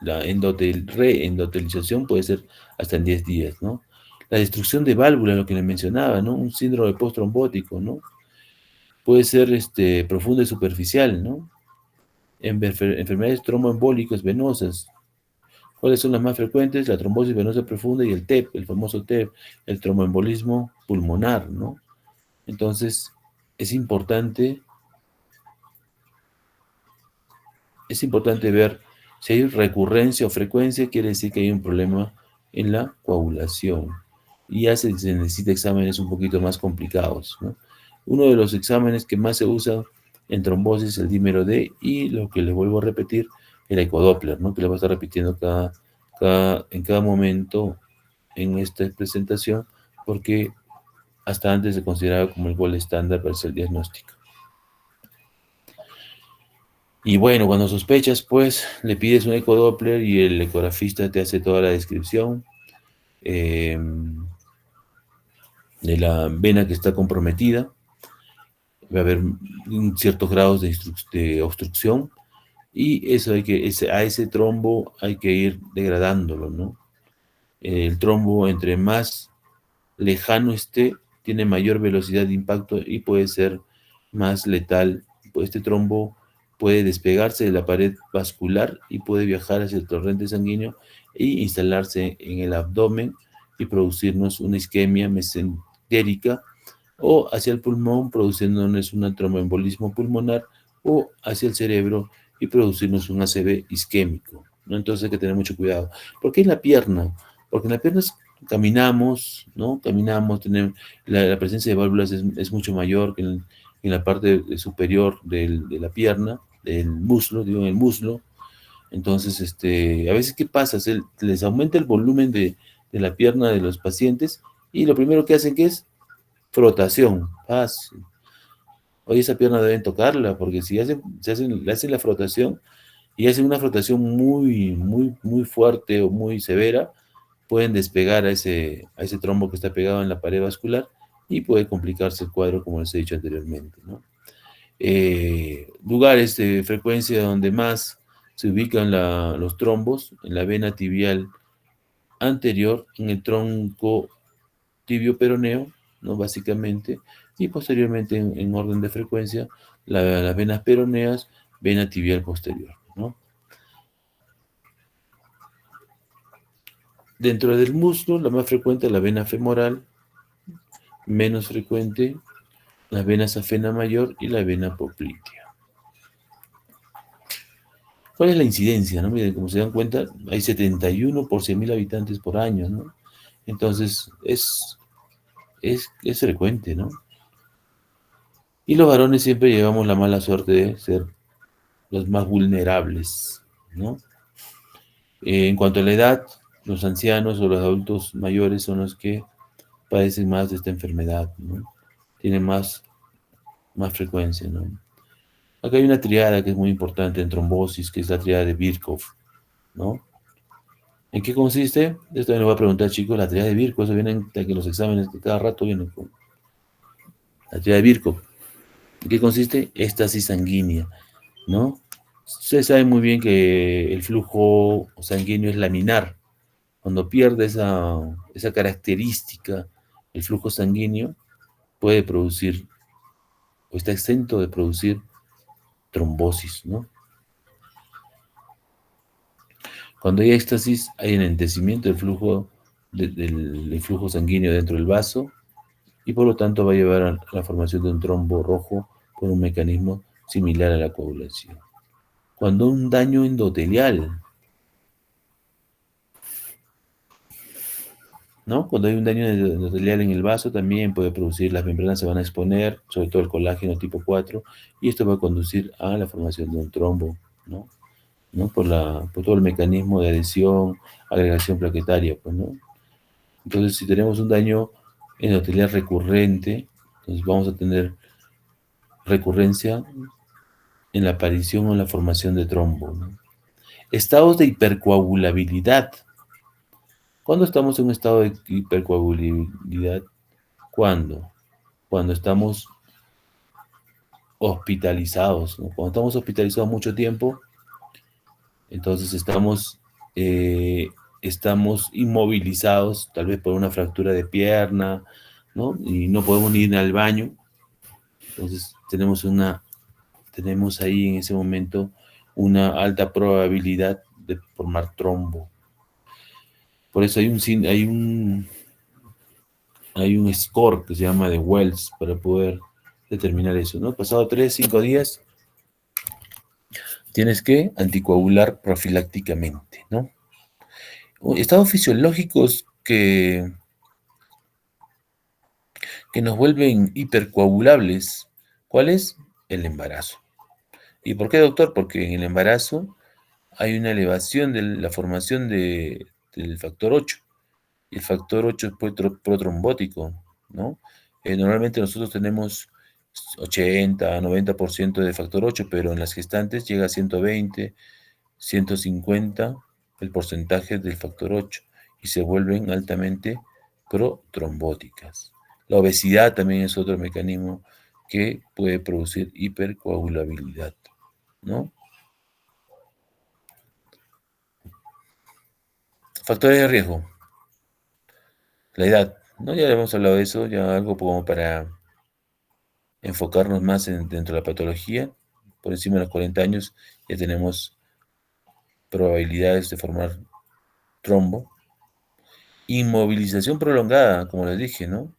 la reendotelización puede ser hasta en 10 días, ¿no? La destrucción de válvula, lo que le mencionaba, ¿no? Un síndrome postrombótico, ¿no? Puede ser profundo y superficial, ¿no? Enfermedades tromboembólicas venosas. ¿Cuáles son las más frecuentes? La trombosis venosa profunda y el TEP, el famoso TEP, el tromboembolismo pulmonar, ¿no? Entonces, es importante, es importante ver si hay recurrencia o frecuencia, quiere decir que hay un problema en la coagulación. Y ya se necesita exámenes un poquito más complicados, ¿no? Uno de los exámenes que más se usa en trombosis es el dímero D y lo que les vuelvo a repetir, el ecodoppler, ¿no? Que le voy a estar repitiendo en cada momento en esta presentación, porque hasta antes se consideraba como el gol estándar para hacer el diagnóstico. Y bueno, cuando sospechas, pues le pides un ecodoppler y el ecografista te hace toda la descripción eh, de la vena que está comprometida. Va a haber ciertos grados de obstrucción y eso a ese trombo hay que ir degradándolo, ¿no? El trombo, entre más lejano esté, tiene mayor velocidad de impacto y puede ser más letal. Este trombo puede despegarse de la pared vascular y puede viajar hacia el torrente sanguíneo e instalarse en el abdomen y producirnos una isquemia mesentérica o hacia el pulmón produciéndonos un tromboembolismo pulmonar o hacia el cerebro y producirnos un ACV isquémico, ¿no? Entonces hay que tener mucho cuidado. ¿Por qué en la pierna? Porque en la pierna caminamos, ¿no? Caminamos, tenemos, la presencia de válvulas es mucho mayor que en la parte superior de la pierna, del muslo, digo, en el muslo. Entonces, a veces, ¿qué pasa? Les aumenta el volumen de la pierna de los pacientes y lo primero que hacen, ¿qué es? Frotación. Oye, esa pierna deben tocarla, porque si le hacen la frotación y hacen una frotación muy, muy, muy fuerte o muy severa, pueden despegar a ese trombo que está pegado en la pared vascular y puede complicarse el cuadro, como les he dicho anteriormente, ¿no? Lugares de frecuencia donde más se ubican los trombos, en la vena tibial anterior, en el tronco tibio peroneo, ¿no? Básicamente, y posteriormente en orden de frecuencia, las venas peroneas, vena tibial posterior, ¿no? Dentro del muslo, la más frecuente es la vena femoral, menos frecuente la vena safena mayor y la vena poplitea. ¿Cuál es la incidencia? ¿No? Miren, como se dan cuenta, hay 71 por 100.000 habitantes por año, ¿no? Entonces, es frecuente, ¿no? Y los varones siempre llevamos la mala suerte de ser los más vulnerables, ¿no? En cuanto a la edad, los ancianos o los adultos mayores son los que padecen más de esta enfermedad, ¿no? Tienen más frecuencia, ¿no? Acá hay una triada que es muy importante en trombosis, que es la triada de Birkhoff, ¿no? ¿En qué consiste? Esto me lo voy a preguntar, chicos, la triada de Birkhoff, eso viene de que los exámenes que cada rato vienen con la triada de Birkhoff. ¿En qué consiste? Éstasis sanguínea, ¿no? Ustedes saben muy bien que el flujo sanguíneo es laminar. Cuando pierde esa característica, el flujo sanguíneo puede producir, o está exento de producir trombosis, ¿no? Cuando hay éxtasis, hay enlentecimiento del flujo, del flujo sanguíneo dentro del vaso y por lo tanto va a llevar a la formación de un trombo rojo por un mecanismo similar a la coagulación. Cuando un daño endotelial, ¿no? Cuando hay un daño endotelial en el vaso también puede producir, las membranas se van a exponer, sobre todo el colágeno tipo 4, y esto va a conducir a la formación de un trombo, ¿no? Por todo el mecanismo de adhesión, agregación plaquetaria, pues, ¿no? Entonces, si tenemos un daño endotelial recurrente, entonces vamos a tener recurrencia en la aparición o en la formación de trombo, ¿no? Estados de hipercoagulabilidad. ¿Cuándo estamos en un estado de hipercoagulabilidad? ¿Cuándo? Cuando estamos hospitalizados, ¿no? Cuando estamos hospitalizados mucho tiempo, entonces eh, estamos inmovilizados, tal vez por una fractura de pierna, ¿no? Y no podemos ir al baño. Entonces tenemos ahí en ese momento una alta probabilidad de formar trombo. Por eso hay un score que se llama de Wells para poder determinar eso, ¿no? Pasado 3, 5 días, tienes que anticoagular profilácticamente, ¿no? Estados fisiológicos que nos vuelven hipercoagulables. ¿Cuál es? El embarazo. ¿Y por qué, doctor? Porque en el embarazo hay una elevación de la formación del factor 8. Y el factor 8 es protrombótico, ¿no? Normalmente nosotros tenemos 80, 90% de factor 8, pero en las gestantes llega a 120, 150 el porcentaje del factor 8 y se vuelven altamente protrombóticas. La obesidad también es otro mecanismo que puede producir hipercoagulabilidad, ¿no? Factores de riesgo. La edad, ¿no? Ya hemos hablado de eso, ya algo como para enfocarnos más dentro de la patología. Por encima de los 40 años ya tenemos probabilidades de formar trombo. Inmovilización prolongada, como les dije, ¿no?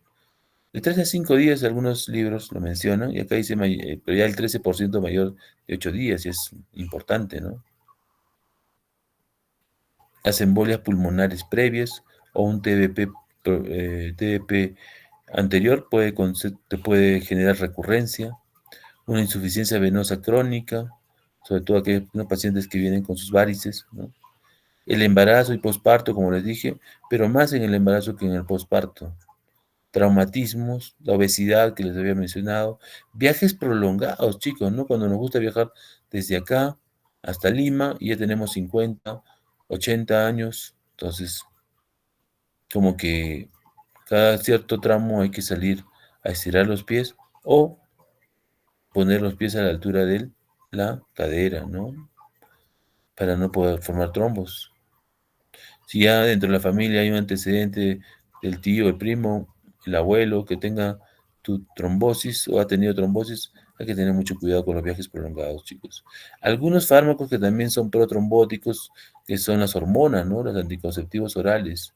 De 3 a 5 días, algunos libros lo mencionan, y acá dice, pero ya el 13% mayor de 8 días, y es importante, ¿no? Las embolias pulmonares previas o un TBP anterior te puede generar recurrencia, una insuficiencia venosa crónica, sobre todo aquellos pacientes que vienen con sus varices, ¿no? El embarazo y posparto, como les dije, pero más en el embarazo que en el posparto. Traumatismos, la obesidad que les había mencionado, viajes prolongados, chicos, ¿no? Cuando nos gusta viajar desde acá hasta Lima y ya tenemos 50, 80 años, entonces como que cada cierto tramo hay que salir a estirar los pies o poner los pies a la altura de la cadera, ¿no? Para no poder formar trombos. Si ya dentro de la familia hay un antecedente del tío, el primo, el abuelo que tenga tu trombosis o ha tenido trombosis, hay que tener mucho cuidado con los viajes prolongados, chicos. Algunos fármacos que también son protrombóticos, que son las hormonas, ¿no? Los anticonceptivos orales.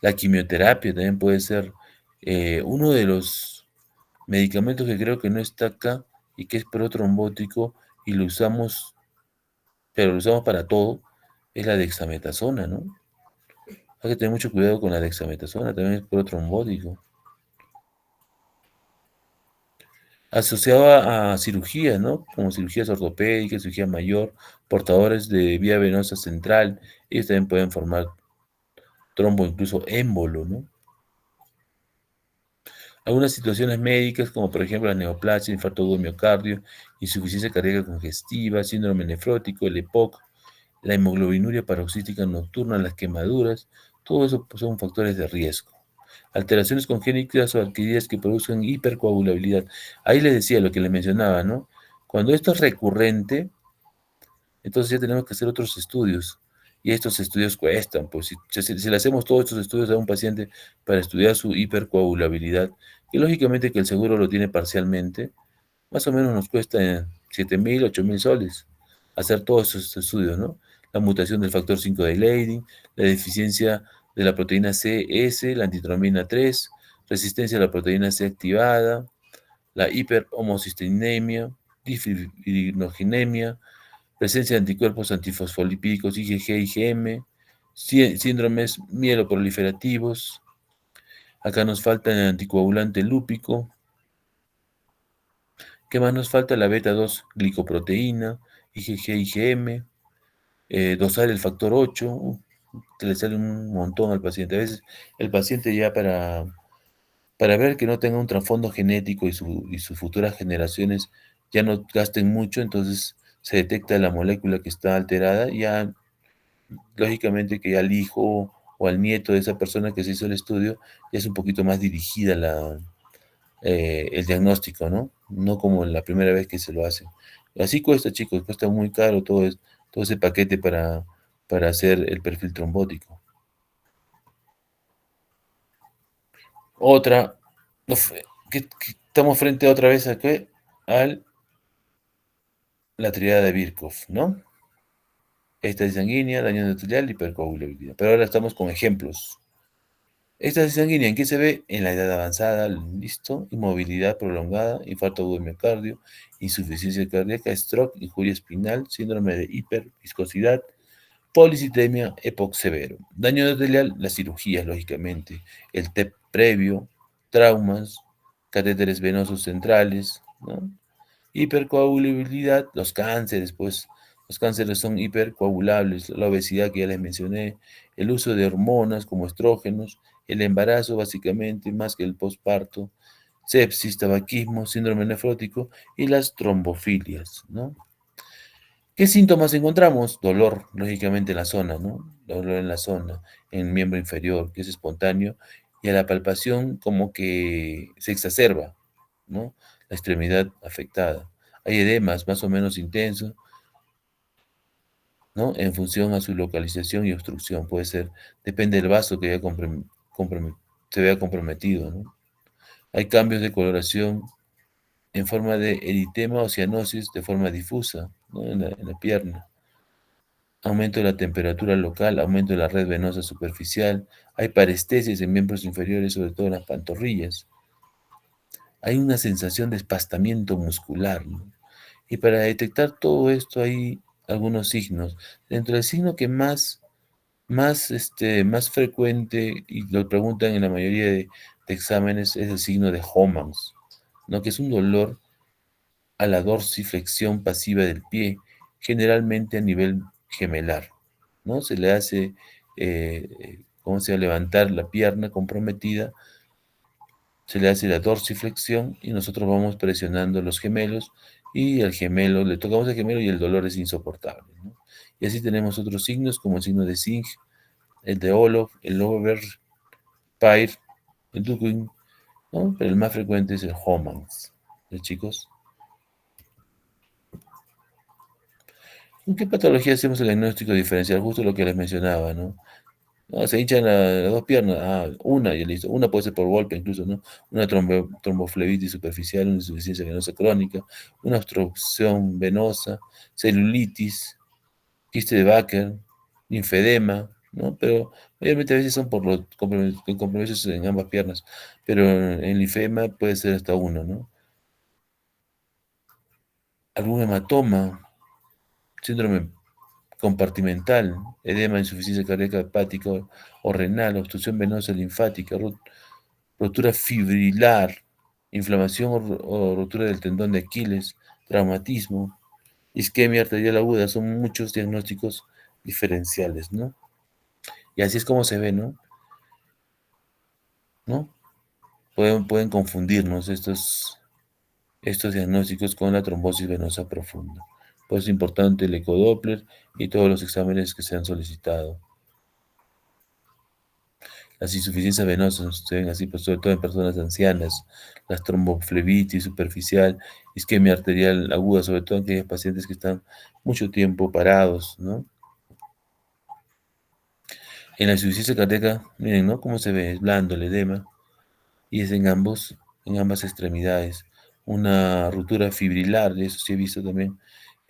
La quimioterapia también puede ser uno de los medicamentos que creo que no está acá y que es protrombótico y lo usamos, pero lo usamos para todo, es la dexametasona, ¿no? Hay que tener mucho cuidado con la dexametasona, también es protrombótico. Asociado a cirugías, ¿no? Como cirugías ortopédicas, cirugía mayor, portadores de vía venosa central, ellos también pueden formar trombo, incluso émbolo, ¿no? Algunas situaciones médicas, como por ejemplo la neoplasia, infarto agudo de miocardio, insuficiencia cardíaca congestiva, síndrome nefrótico, el EPOC, la hemoglobinuria paroxística nocturna, las quemaduras, todo eso pues, son factores de riesgo. Alteraciones congénitas o adquiridas que producen hipercoagulabilidad. Ahí les decía lo que les mencionaba, ¿no? Cuando esto es recurrente, entonces ya tenemos que hacer otros estudios. Y estos estudios cuestan, pues si le hacemos todos estos estudios a un paciente para estudiar su hipercoagulabilidad, que lógicamente que el seguro lo tiene parcialmente, más o menos nos cuesta 7.000, 8.000 soles hacer todos esos estudios, ¿no? la mutación del factor 5 de Leiden, la deficiencia de la proteína CS, la antitrombina 3, resistencia a la proteína C activada, la hiperhomocisteinemia, difibroginemia, presencia de anticuerpos antifosfolipídicos IgG, IgM, síndromes mieloproliferativos. Acá nos falta el anticoagulante lúpico. ¿Qué más nos falta? La beta 2 glicoproteína, IgG, IgM, dosar el factor 8, que le sale un montón al paciente. A veces el paciente ya para ver que no tenga un trasfondo genético y sus futuras generaciones ya no gasten mucho, entonces se detecta la molécula que está alterada, ya lógicamente que al hijo o al nieto de esa persona que se hizo el estudio ya es un poquito más dirigida el diagnóstico, ¿no? No como la primera vez que se lo hace. Así cuesta, chicos, cuesta muy caro todo ese paquete para hacer el perfil trombótico. Otra, que estamos frente otra vez a qué? A la triada de Birkhoff, ¿no? Estasis sanguínea, daño endotelial, hipercoagulabilidad. Pero ahora estamos con ejemplos. Estasis sanguínea, ¿en qué se ve? En la edad avanzada, listo, inmovilidad prolongada, infarto agudo de miocardio, insuficiencia cardíaca, stroke, injuria espinal, síndrome de hiperviscosidad, policitemia, EPOC severo. Daño endotelial, las cirugías, lógicamente, el TEP previo, traumas, catéteres venosos centrales, ¿no? Hipercoagulabilidad, los cánceres, pues los cánceres son hipercoagulables, la obesidad que ya les mencioné, el uso de hormonas como estrógenos, el embarazo básicamente, más que el posparto, sepsis, tabaquismo, síndrome nefrótico y las trombofilias, ¿no? ¿Qué síntomas encontramos? Dolor, lógicamente en la zona, ¿no? Dolor en la zona, en el miembro inferior, que es espontáneo, y a la palpación como que se exacerba, ¿no? La extremidad afectada. Hay edemas más o menos intensos, ¿no? En función a su localización y obstrucción, puede ser, depende del vaso que se vea comprometido, ¿no? Hay cambios de coloración en forma de eritema o cianosis de forma difusa, ¿no? En la pierna. Aumento de la temperatura local, aumento de la red venosa superficial, hay parestesias en miembros inferiores, sobre todo en las pantorrillas. Hay una sensación de espastamiento muscular, ¿no? Y para detectar todo esto hay algunos signos. Dentro del signo que más frecuente, y lo preguntan en la mayoría de exámenes, es el signo de Homans, ¿no? Que es un dolor a la dorsiflexión pasiva del pie, generalmente a nivel gemelar, ¿no? Se le hace, ¿cómo se llama? Levantar la pierna comprometida, se le hace la dorsiflexión y nosotros vamos presionando los gemelos y el gemelo, le tocamos el gemelo y el dolor es insoportable, ¿no? Y así tenemos otros signos como el signo de Singh, el de Olof, el Overpire, el Duquin, ¿no? Pero el más frecuente es el Homans, ¿de chicos? ¿En qué patología hacemos el diagnóstico diferencial? Justo lo que les mencionaba, ¿no? No, se hinchan las dos piernas, una y listo. Una puede ser por golpe incluso, ¿no? Una tromboflebitis superficial, una insuficiencia venosa crónica, una obstrucción venosa, celulitis, quiste de Baker, linfedema, ¿no? Pero obviamente a veces son por los compromisos en ambas piernas, pero en linfedema puede ser hasta uno, ¿no? Algún hematoma, síndrome compartimental, edema, insuficiencia cardíaca hepática o renal, obstrucción venosa linfática, rotura fibrilar, inflamación o rotura del tendón de Aquiles, traumatismo, isquemia arterial aguda, son muchos diagnósticos diferenciales, ¿no? Y así es como se ve, ¿no? ¿No? Pueden confundirnos estos diagnósticos con la trombosis venosa profunda. Por eso es importante el ecodoppler y todos los exámenes que se han solicitado. Las insuficiencias venosas se ven así, pues, sobre todo en personas ancianas, las tromboflebitis superficial, isquemia arterial aguda, sobre todo en aquellos pacientes que están mucho tiempo parados, ¿no? En la insuficiencia cardíaca, miren, ¿no? Cómo se ve, es blando el edema, y es en ambas extremidades. Una ruptura fibrilar, de eso sí he visto también,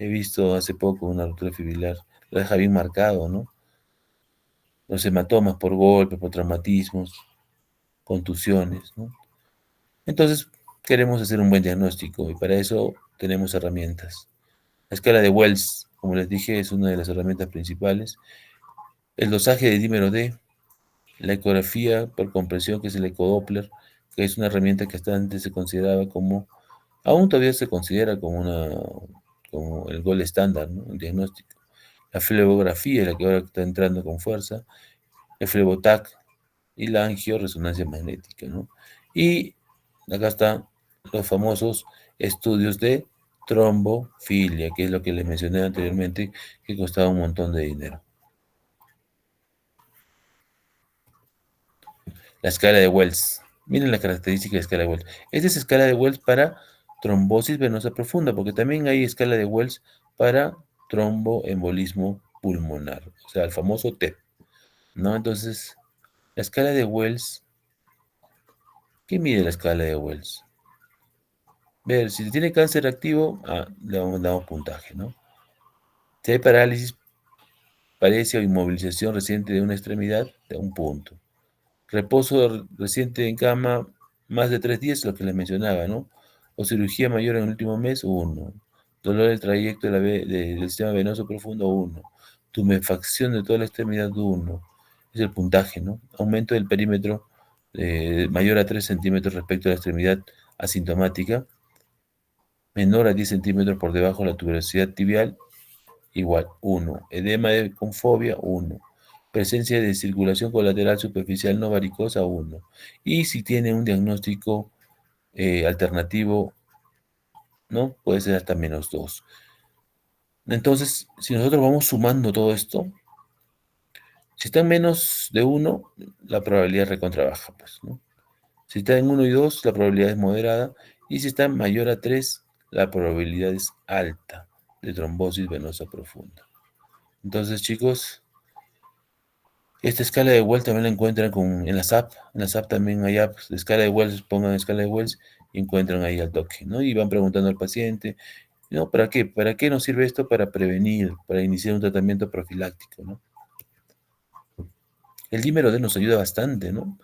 he visto hace poco una ruptura fibrilar, lo deja bien marcado, ¿no? Los hematomas por golpes, por traumatismos, contusiones, ¿no? Entonces, queremos hacer un buen diagnóstico y para eso tenemos herramientas. La escala de Wells, como les dije, es una de las herramientas principales. El dosaje de dímero D, la ecografía por compresión, que es el ecodoppler, que es una herramienta que hasta antes se consideraba como, aún todavía se considera como el gold estándar, ¿no? El diagnóstico. La flebografía, la que ahora está entrando con fuerza, el flebotac y la angioresonancia magnética, ¿no? Y acá están los famosos estudios de trombofilia, que es lo que les mencioné anteriormente, que costaba un montón de dinero. La escala de Wells. Miren la característica de escala de Wells. Esta es escala de Wells para trombosis venosa profunda, porque también hay escala de Wells para tromboembolismo pulmonar, o sea, el famoso TEP, ¿no? Entonces, la escala de Wells, ¿qué mide la escala de Wells? Ver, si tiene cáncer activo, damos puntaje, ¿no? Si hay parálisis, paresia o inmovilización reciente de una extremidad, da un punto. Reposo reciente en cama, más de 3 días, lo que les mencionaba, ¿no? O cirugía mayor en el último mes, 1. Dolor del trayecto del sistema venoso profundo, 1. Tumefacción de toda la extremidad, 1. Es el puntaje, ¿no? Aumento del perímetro mayor a 3 centímetros respecto a la extremidad asintomática, menor a 10 centímetros por debajo de la tuberosidad tibial, igual, 1. Edema con fobia, 1. Presencia de circulación colateral superficial no varicosa, 1. Y si tiene un diagnóstico alternativo, ¿no? Puede ser hasta -2. Entonces, si nosotros vamos sumando todo esto, si está en menos de 1, la probabilidad es recontra baja, pues, ¿no? Si está en 1 y 2, la probabilidad es moderada. Y si está mayor a 3, la probabilidad es alta de trombosis venosa profunda. Entonces, chicos, esta escala de Wells también la encuentran en las apps. En las apps también hay apps de escala de Wells, pongan escala de Wells y encuentran ahí al toque, ¿no? Y van preguntando al paciente, ¿no? ¿Para qué? ¿Para qué nos sirve esto? Para prevenir, para iniciar un tratamiento profiláctico, ¿no? El dímero D nos ayuda bastante, ¿no?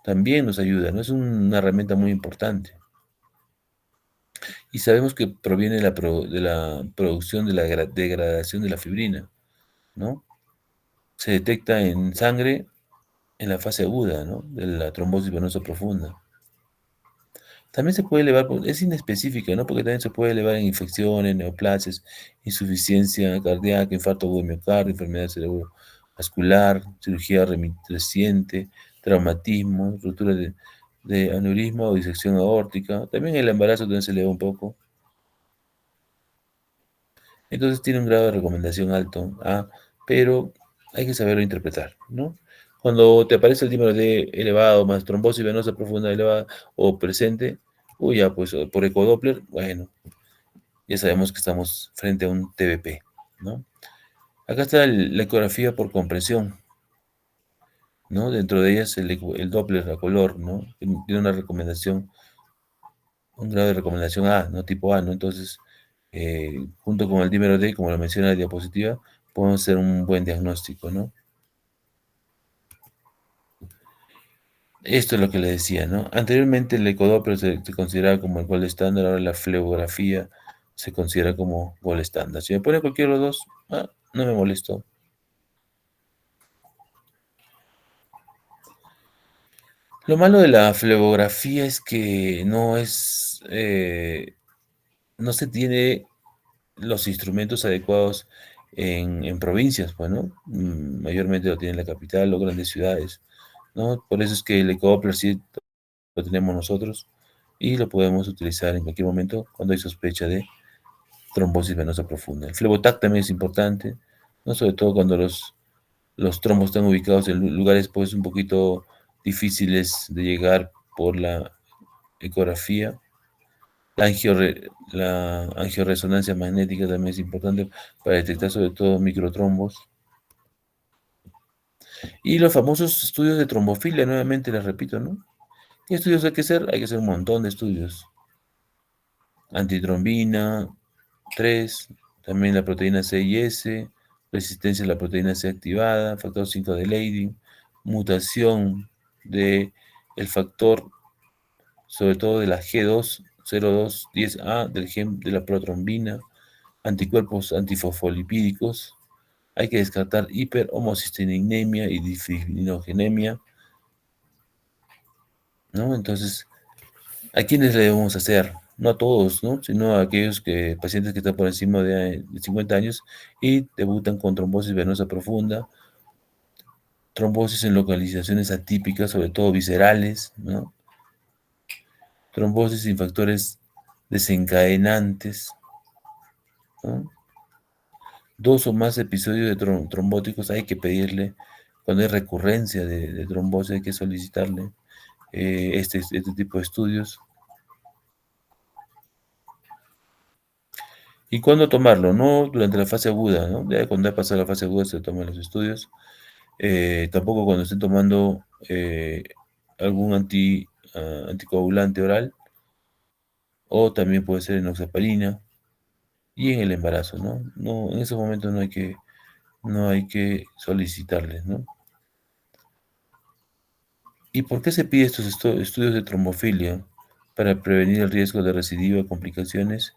También nos ayuda, ¿no? Es una herramienta muy importante. Y sabemos que proviene de la producción de la degradación de la fibrina, ¿no? Se detecta en sangre en la fase aguda, ¿no? De la trombosis venosa profunda. También se puede elevar, es inespecífica, ¿no? Porque también se puede elevar en infecciones, neoplasias, insuficiencia cardíaca, infarto de miocardio, enfermedad cerebrovascular, cirugía reciente, traumatismo, ruptura de aneurisma o disección aórtica. También el embarazo también se eleva un poco. Entonces tiene un grado de recomendación alto, pero hay que saberlo interpretar, ¿no? Cuando te aparece el dímero D elevado, más trombosis venosa profunda elevada o presente, uy, ya, pues por ecodoppler, bueno, ya sabemos que estamos frente a un TBP, ¿no? Acá está la ecografía por compresión, ¿no? Dentro de ellas el Doppler a color, ¿no? Tiene una recomendación, un grado de recomendación A, ¿no? Tipo A, ¿no? Entonces, junto con el dímero D, como lo menciona la diapositiva, podemos hacer un buen diagnóstico, ¿no? Esto es lo que le decía, ¿no? Anteriormente el ecodoppler se consideraba como el gold estándar, ahora la flebografía se considera como gold estándar. Si me pone cualquiera de los dos, no me molesto. Lo malo de la flebografía es que no se tiene los instrumentos adecuados en provincias, pues, ¿no? Mayormente lo tiene la capital o grandes ciudades, ¿no? Por eso es que el ecodoppler sí lo tenemos nosotros y lo podemos utilizar en cualquier momento cuando hay sospecha de trombosis venosa profunda. El flebotac también es importante, ¿no? Sobre todo cuando los trombos están ubicados en lugares pues un poquito difíciles de llegar por la ecografía. La angioresonancia magnética también es importante para detectar sobre todo microtrombos. Y los famosos estudios de trombofilia, nuevamente les repito, ¿no? ¿Qué estudios hay que hacer? Hay que hacer un montón de estudios. Antitrombina 3, también la proteína C y S, resistencia a la proteína C activada, factor 5 de Leydig, mutación de el factor, sobre todo de la G20210A del gen de la protrombina, anticuerpos antifosfolipídicos. Hay que descartar hiperhomocisteinemia y disfibinogenemia, ¿no? Entonces, ¿a quiénes le debemos hacer? No a todos, ¿no? Sino a aquellos pacientes que están por encima de 50 años y debutan con trombosis venosa profunda, trombosis en localizaciones atípicas, sobre todo viscerales, ¿no? Trombosis sin factores desencadenantes, ¿no? 2 o más episodios de trombóticos hay que pedirle. Cuando hay recurrencia de trombosis hay que solicitarle este tipo de estudios. ¿Y cuándo tomarlo? No durante la fase aguda, ¿no? Ya cuando ha pasado la fase aguda se toman los estudios. Tampoco cuando estén tomando algún anticoagulante oral, o también puede ser enoxaparina, y en el embarazo, ¿no? No, en esos momentos no hay que solicitarles, ¿no? ¿Y por qué se pide estos estudios de trombofilia? Para prevenir el riesgo de recidiva, complicaciones,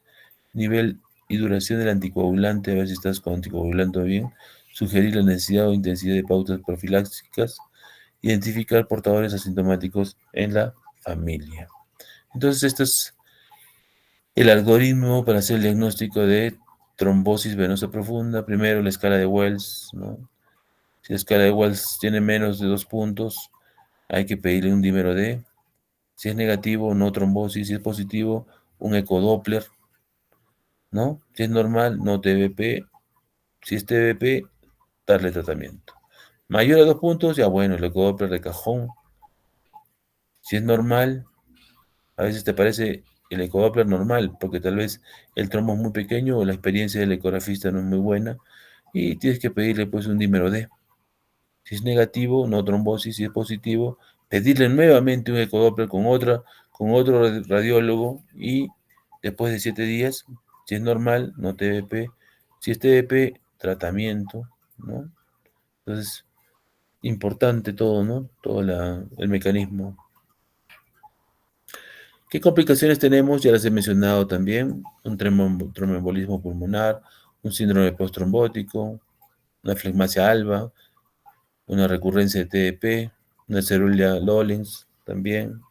nivel y duración del anticoagulante, a ver si estás con anticoagulante bien, sugerir la necesidad o intensidad de pautas profilácticas, identificar portadores asintomáticos en la familia. Entonces, este es el algoritmo para hacer el diagnóstico de trombosis venosa profunda. Primero, la escala de Wells, ¿no? Si la escala de Wells tiene menos de 2 puntos, hay que pedirle un dímero D. Si es negativo, no trombosis. Si es positivo, un ecodoppler, ¿no? Si es normal, no TBP. Si es TBP, darle tratamiento. Mayor a 2 puntos, ya bueno, el ecodoppler de cajón. Si es normal, a veces te parece el ecodoppler normal, porque tal vez el trombo es muy pequeño o la experiencia del ecografista no es muy buena, y tienes que pedirle pues un dímero D. Si es negativo, no trombosis. Si es positivo, pedirle nuevamente un ecodoppler con otro radiólogo, y después de 7 días, si es normal, no TBP. Si es TBP, tratamiento, ¿no? Entonces, importante todo, ¿no? Todo el mecanismo. ¿Qué complicaciones tenemos? Ya las he mencionado también. Un tromboembolismo pulmonar, un síndrome postrombótico, una flegmasia alba, una recurrencia de TEP, una cerulia Lollins también.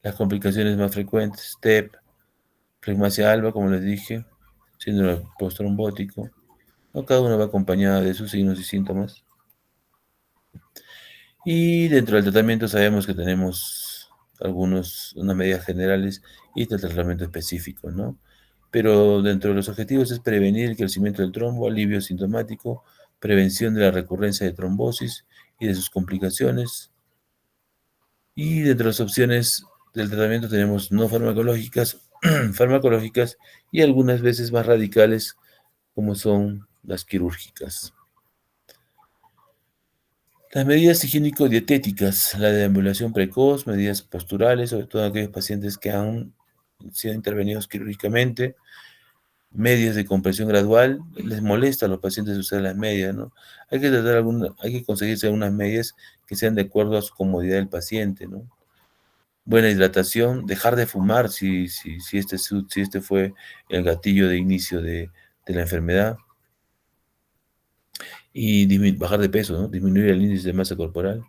Las complicaciones más frecuentes, TEP, flegmasia alba, como les dije, síndrome postrombótico. No, cada uno va acompañado de sus signos y síntomas. Y dentro del tratamiento sabemos que tenemos unas medidas generales y del tratamiento específico, ¿no? Pero dentro de los objetivos es prevenir el crecimiento del trombo, alivio sintomático, prevención de la recurrencia de trombosis y de sus complicaciones. Y dentro de las opciones del tratamiento tenemos no farmacológicas, farmacológicas y algunas veces más radicales, como son las quirúrgicas. Las medidas higiénico-dietéticas, la deambulación precoz, medidas posturales, sobre todo aquellos pacientes que han sido intervenidos quirúrgicamente, medias de compresión gradual. Les molesta a los pacientes usar las medias, ¿no? Hay que conseguirse algunas medias que sean de acuerdo a su comodidad del paciente, ¿no? Buena hidratación, dejar de fumar si este fue el gatillo de inicio de la enfermedad, y bajar de peso, ¿no? Disminuir el índice de masa corporal.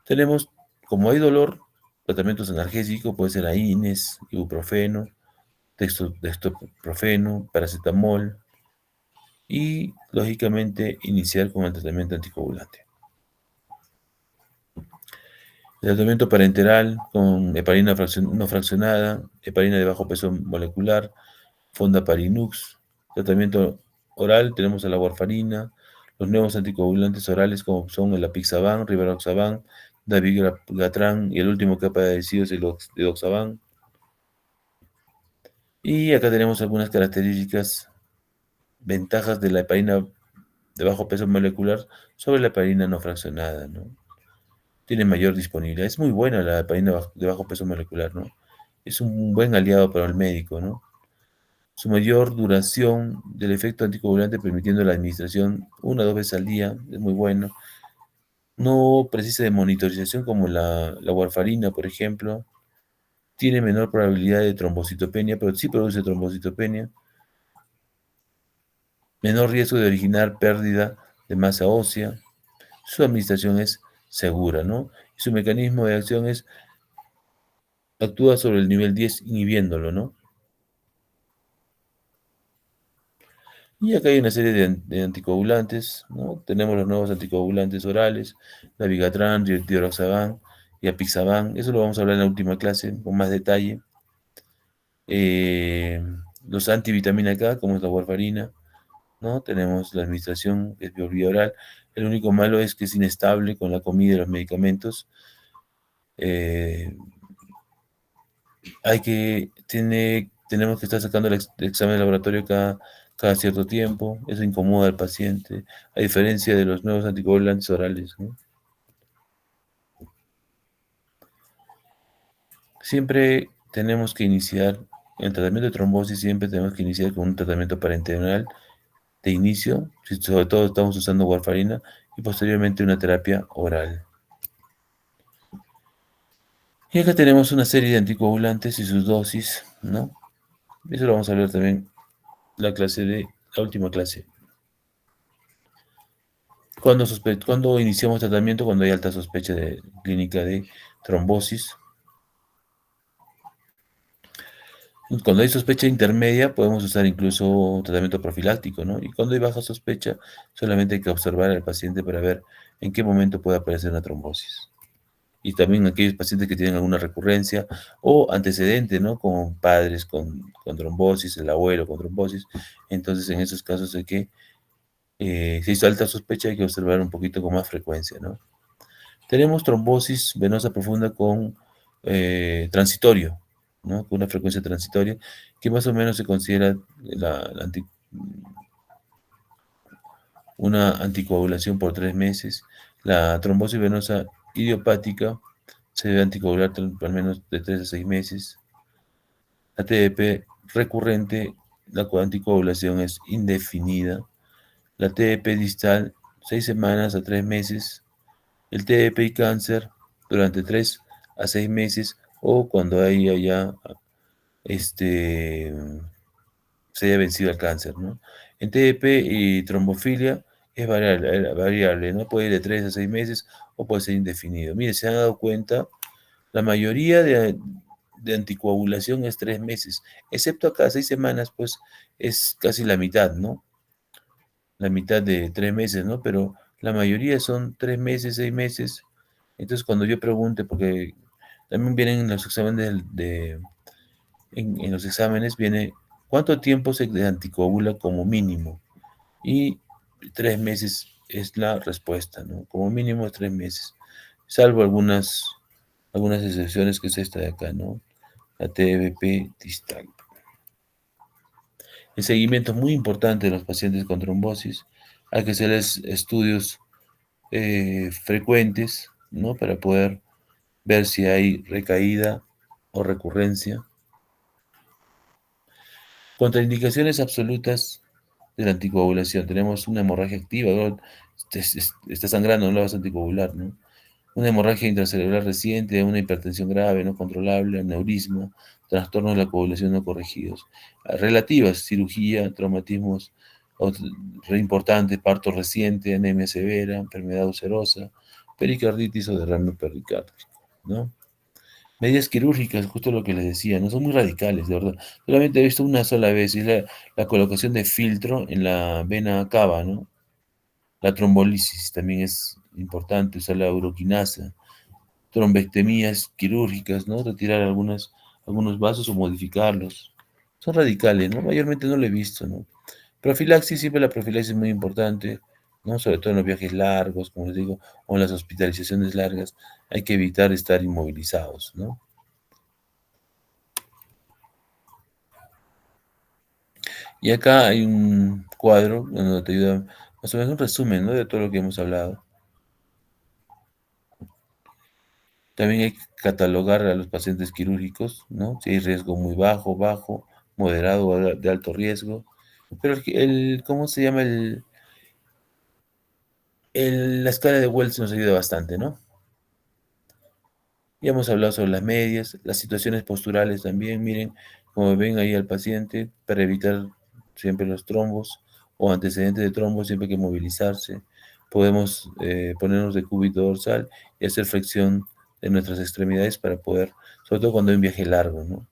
Tenemos, como hay dolor, tratamientos analgésicos, puede ser AINES, ibuprofeno, dextroprofeno, paracetamol, y lógicamente iniciar con el tratamiento anticoagulante. El tratamiento parenteral con heparina no fraccionada, heparina de bajo peso molecular, fondaparinux. Tratamiento oral, tenemos a la warfarina, los nuevos anticoagulantes orales como son el apixaban, rivaroxaban, dabigatran, y el último que ha aparecido es el edoxaban. Y acá tenemos algunas características, ventajas de la heparina de bajo peso molecular sobre la heparina no fraccionada, ¿no? Tiene mayor disponibilidad. Es muy buena la heparina de bajo peso molecular, ¿no? Es un buen aliado para el médico, ¿no? su mayor duración del efecto anticoagulante permitiendo la administración 1 o 2 veces al día, es muy bueno. No precisa de monitorización como la warfarina, por ejemplo. Tiene menor probabilidad de trombocitopenia, pero sí produce trombocitopenia. Menor riesgo de originar pérdida de masa ósea. Su administración es segura, ¿no? Y su mecanismo de acción es, actúa sobre el nivel 10 inhibiéndolo, ¿no? Y acá hay una serie de anticoagulantes, ¿no? Tenemos los nuevos anticoagulantes orales, Dabigatran, Diroxaban y Apixaban. Eso lo vamos a hablar en la última clase con más detalle. Eh, los antivitamina K, como es la warfarina, ¿no? Tenemos la administración que es por vía oral. El único malo es que es inestable con la comida y los medicamentos. Eh, tenemos que estar sacando el examen de laboratorio cada cierto tiempo. Eso incomoda al paciente, a diferencia de los nuevos anticoagulantes orales, ¿no? Siempre tenemos que iniciar, el tratamiento de trombosis siempre tenemos que iniciar con un tratamiento parenteral de inicio, si sobre todo estamos usando warfarina, y posteriormente una terapia oral. Y acá tenemos una serie de anticoagulantes y sus dosis, ¿no? Eso lo vamos a ver también la última clase. Cuando iniciamos tratamiento, cuando hay alta sospecha de clínica de trombosis. Cuando hay sospecha intermedia, podemos usar incluso tratamiento profiláctico, ¿no? Y cuando hay baja sospecha, solamente hay que observar al paciente para ver en qué momento puede aparecer una trombosis. Y también aquellos pacientes que tienen alguna recurrencia o antecedente, ¿no? Como padres con trombosis, el abuelo con trombosis. Entonces, en esos casos hay que, si hay alta sospecha, hay que observar un poquito con más frecuencia, ¿no? Tenemos trombosis venosa profunda con transitorio, ¿no? Con una frecuencia transitoria, que más o menos se considera una anticoagulación por 3 meses. La trombosis venosa idiopática se debe anticoagular al menos de 3 a 6 meses. La TDP recurrente, la anticoagulación es indefinida. La TDP distal, 6 semanas a 3 meses. El TDP y cáncer durante 3 a 6 meses o cuando haya ya se haya vencido el cáncer, ¿no? En TDP y trombofilia es variable, ¿no? Puede ir de 3 a 6 meses o puede ser indefinido. Mire, se han dado cuenta, la mayoría de anticoagulación es 3 meses, excepto acá 6 semanas, pues es casi la mitad, ¿no? La mitad de 3 meses, ¿no? Pero la mayoría son 3 meses, 6 meses. Entonces, cuando yo pregunte, porque también vienen en los exámenes en los exámenes viene cuánto tiempo se anticoagula como mínimo. Y 3 meses es la respuesta, ¿no? Como mínimo es 3 meses. Salvo algunas excepciones que es esta de acá, ¿no? La TBP distal. El seguimiento es muy importante de los pacientes con trombosis. Hay que hacerles estudios frecuentes, ¿no? Para poder ver si hay recaída o recurrencia. Contraindicaciones absolutas de la anticoagulación. Tenemos una hemorragia activa, ¿no? Está sangrando, no la vas a anticoagular, ¿no? Una hemorragia intracerebral reciente, una hipertensión grave no controlable, aneurisma, trastornos de la coagulación no corregidos. Relativas, cirugía, traumatismos importantes, parto reciente, anemia severa, enfermedad ulcerosa, pericarditis o derrame pericárdico, ¿no? Medidas quirúrgicas, justo lo que les decía, no son muy radicales, de verdad. Solamente he visto una sola vez, y es la colocación de filtro en la vena cava, ¿no? La trombolisis también es importante, usar la uroquinasa, trombectomías quirúrgicas, ¿no? Retirar algunos vasos o modificarlos. Son radicales, ¿no? Mayormente no lo he visto, ¿no? Profilaxis, siempre la profilaxis es muy importante, ¿no? Sobre todo en los viajes largos, como les digo, o en las hospitalizaciones largas, hay que evitar estar inmovilizados, ¿no? Y acá hay un cuadro donde te ayuda más o menos un resumen, ¿no? De todo lo que hemos hablado. También hay que catalogar a los pacientes quirúrgicos, ¿no? Si hay riesgo muy bajo, bajo, moderado o de alto riesgo. Pero ¿cómo se llama? La escala de Wells nos ayuda bastante, ¿no? Ya hemos hablado sobre las medias, las situaciones posturales también. Miren, como ven ahí al paciente, para evitar siempre los trombos o antecedentes de trombos, siempre hay que movilizarse. Podemos ponernos de cúbito dorsal y hacer flexión de nuestras extremidades para poder, sobre todo cuando hay un viaje largo, ¿no?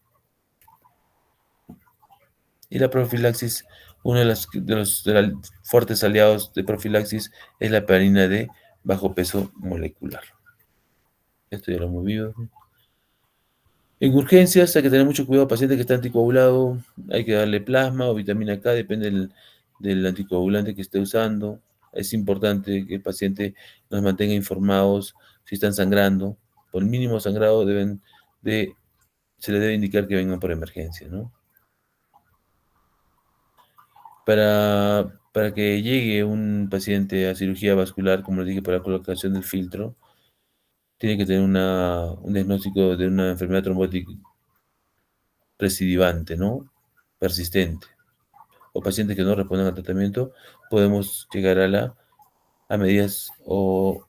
Y la profilaxis, uno de los fuertes aliados de profilaxis es la heparina de bajo peso molecular. Esto ya lo hemos visto. En urgencias hay que tener mucho cuidado, paciente que está anticoagulado, hay que darle plasma o vitamina K, depende del anticoagulante que esté usando. Es importante que el paciente nos mantenga informados si están sangrando. Por mínimo sangrado se le debe indicar que vengan por emergencia, ¿no? Para que llegue un paciente a cirugía vascular, como les dije, para la colocación del filtro, tiene que tener un diagnóstico de una enfermedad trombótica recidivante, ¿no? Persistente. O pacientes que no responden al tratamiento, podemos llegar a medidas o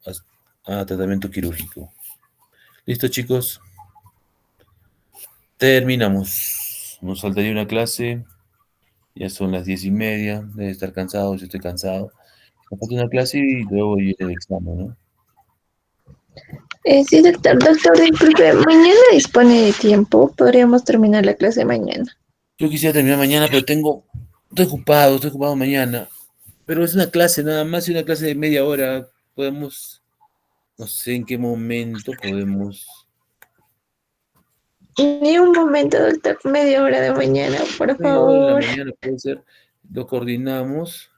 a tratamiento quirúrgico. ¿Listo, chicos? Terminamos. Nos faltaría una clase. Ya son las 10:30. Debe estar cansado, yo estoy cansado. Nos falta una clase y luego viene el examen, ¿no? Sí, doctor. Doctor, disculpe, mañana dispone de tiempo. Podríamos terminar la clase mañana. Yo quisiera terminar mañana, pero estoy ocupado mañana. Pero es una clase nada más y una clase de media hora. Podemos, no sé en qué momento podemos. Ni un momento, doctor. Media hora de mañana, por Media hora en la favor. mañana puede ser. Lo coordinamos.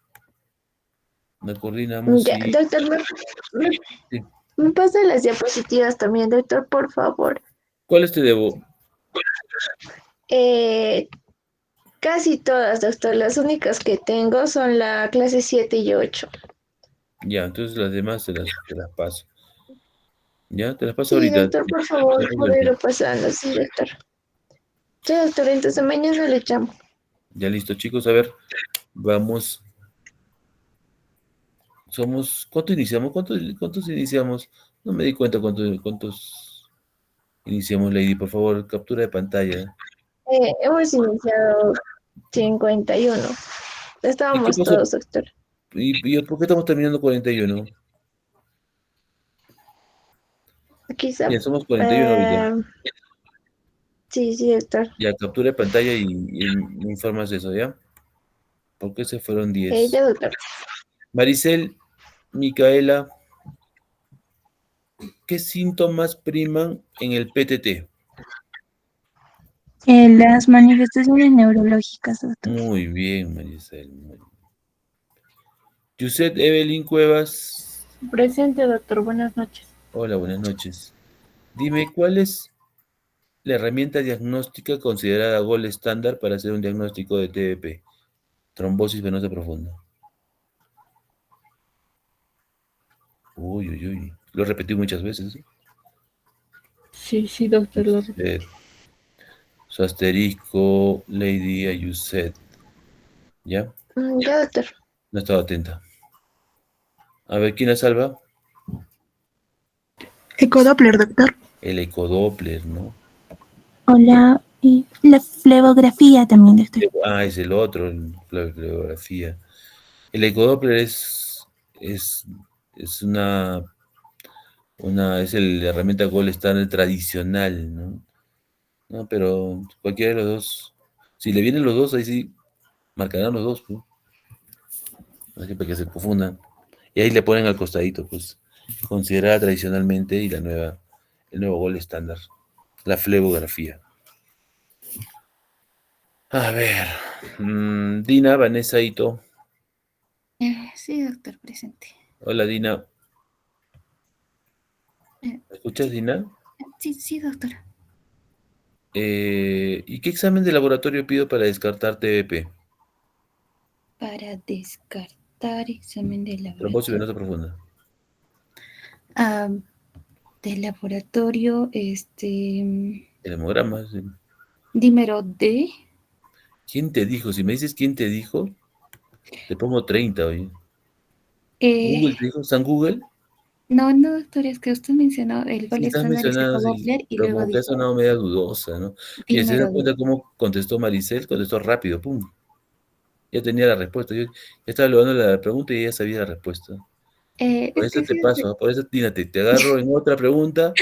Lo coordinamos Ya, y doctor, me, sí. me pasa las diapositivas también, doctor, por favor. ¿Cuáles te debo? Eh, Casi todas, doctor. Las únicas que tengo son la clase 7 y 8. Ya, entonces las demás te las paso. Ya, te las paso Sí, ahorita. doctor, por favor, Dame vuelta. poderlo pasando. Sí, doctor. Sí, doctor, entonces mañana le llamo. Ya listo, chicos. A ver, vamos. ¿Cuánto iniciamos? ¿Cuántos iniciamos? No me di cuenta cuántos iniciamos, Lady. Por favor, captura de pantalla. Hemos iniciado 51. ¿Y qué Estábamos pasó? todos, doctor. ¿Y por qué estamos terminando 41? Quizá. Bien, somos 41 ahorita. eh, sí, sí, doctor. Ya, captura de pantalla y me informas de eso, ¿ya? Porque se fueron 10. Ya, doctor. Maricel, Micaela, ¿qué síntomas priman en el PTT? Las manifestaciones neurológicas, doctor. Muy bien, Maricel. Yuset Evelyn Cuevas. Presente, doctor. Buenas noches. Hola, buenas noches. Dime, ¿cuál es la herramienta diagnóstica considerada gold estándar para hacer un diagnóstico de TBP? Trombosis venosa profunda. Uy, uy, uy. Lo repetí muchas veces. Sí, doctor. Su asterisco, Lady Ayuset. ¿Ya? Ya, doctor. No estaba atenta. A ver, ¿quién la salva? Ecodoppler, doctor. El ecodoppler, ¿no? Hola. Y la flebografía también, doctor. Ah, es el otro, la bibliografía. El ecodoppler es, es la herramienta gold estándar tradicional, ¿no? No, pero cualquiera de los dos, si le vienen los dos, ahí sí marcarán los dos, pues. No siempre que se confundan. Y ahí le ponen al costadito, pues, considerada tradicionalmente y el nuevo gold estándar, la flebografía. A ver, Dina, Vanessa Ito. Sí, doctor, presente. Hola, Dina. Eh, ¿Me escuchas, Dina? sí, doctora. ¿Y qué examen de laboratorio pido para descartar TBP? Para descartar examen de Trombosis laboratorio. venosa profunda. Ah, de laboratorio, El hemograma, sí. dímero D. ¿Quién te dijo? Si me dices quién te dijo, te pongo 30 hoy. Eh, ¿Google te dijo? ¿San Google? no, no, doctor, es que usted mencionó el Sí, gol estás estándar y se mencionando, acabó sí, Doppler y pero luego como que ha dijo sonado media dudosa, ¿no? Y se da primero cuenta cómo contestó Maricel, contestó rápido, pum. Ya tenía la respuesta. Yo estaba logrando la pregunta y ella sabía la respuesta. Por es eso que te sí, paso, por eso, Tínate, te agarro en otra pregunta.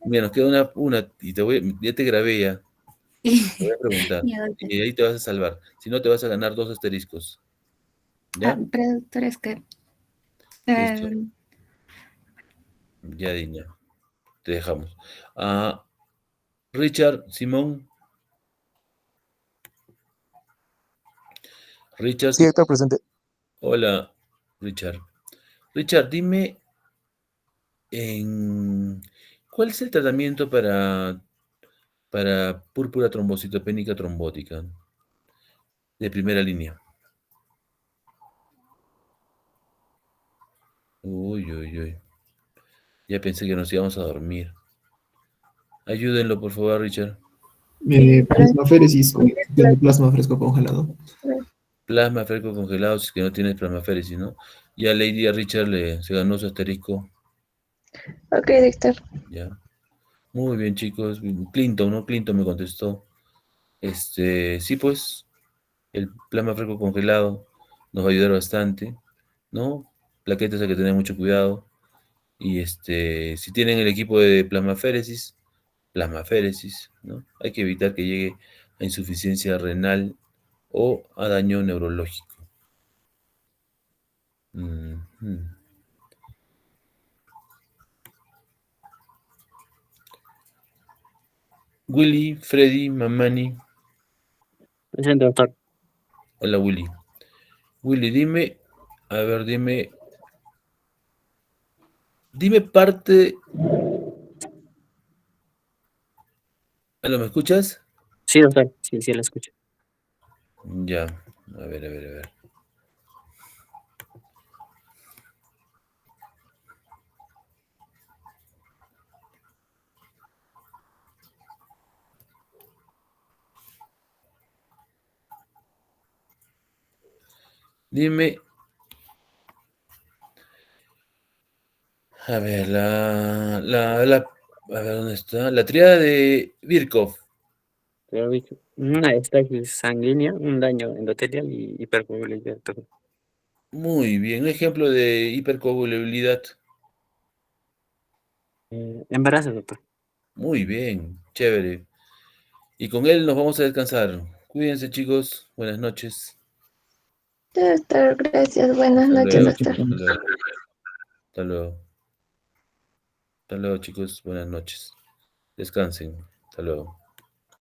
Mira, nos queda una y ya te grabé ya. Te voy a preguntar. ya, doctor. Y ahí te vas a salvar. Si no, te vas a ganar 2 asteriscos. ¿Ya? Pero doctor, es que Listo. eh, Ya, Diña. Te dejamos. Ah, Richard, Simón. Richard, Sí, doctor, presente. hola, Richard. Richard, dime en ¿cuál es el tratamiento para púrpura trombocitopénica trombótica de primera línea? Uy, uy, uy. Ya pensé que nos íbamos a dormir. Ayúdenlo, por favor, Richard. Plasmaféresis con inyección de plasma fresco congelado. Plasma fresco congelado, si es que no tienes plasmaféresis, ¿no? Ya Lady a Richard se ganó su asterisco. Ok, doctor. Ya. Muy bien, chicos. Clinton, ¿no? Clinton me contestó. Sí, pues, el plasma fresco congelado nos va a ayudar bastante, ¿no? Plaquetas hay que tener mucho cuidado. Y si tienen el equipo de plasmaféresis, ¿no? Hay que evitar que llegue a insuficiencia renal o a daño neurológico. Ujú. Willy, Freddy, Mamani. Presente, doctor. Hola, Willy. Willy, dime parte. ¿Aló, me escuchas? Sí, doctor. Sí, sí, la escucho. Ya, a ver, a ver, a ver. Dime, a ver, a ver, ¿dónde está? La tríada de Birkhoff. Pero, una estasis sanguínea, un daño endotelial y hipercoagulabilidad, doctor. Muy bien, un ejemplo de hipercoagulabilidad. Embarazo, doctor. Muy bien, chévere. Y con él nos vamos a descansar. Cuídense, chicos. Buenas noches. Doctor, gracias. Buenas Hasta noches, luego. doctor. Hasta luego. Hasta luego. Hasta luego, chicos. Buenas noches. Descansen. Hasta luego.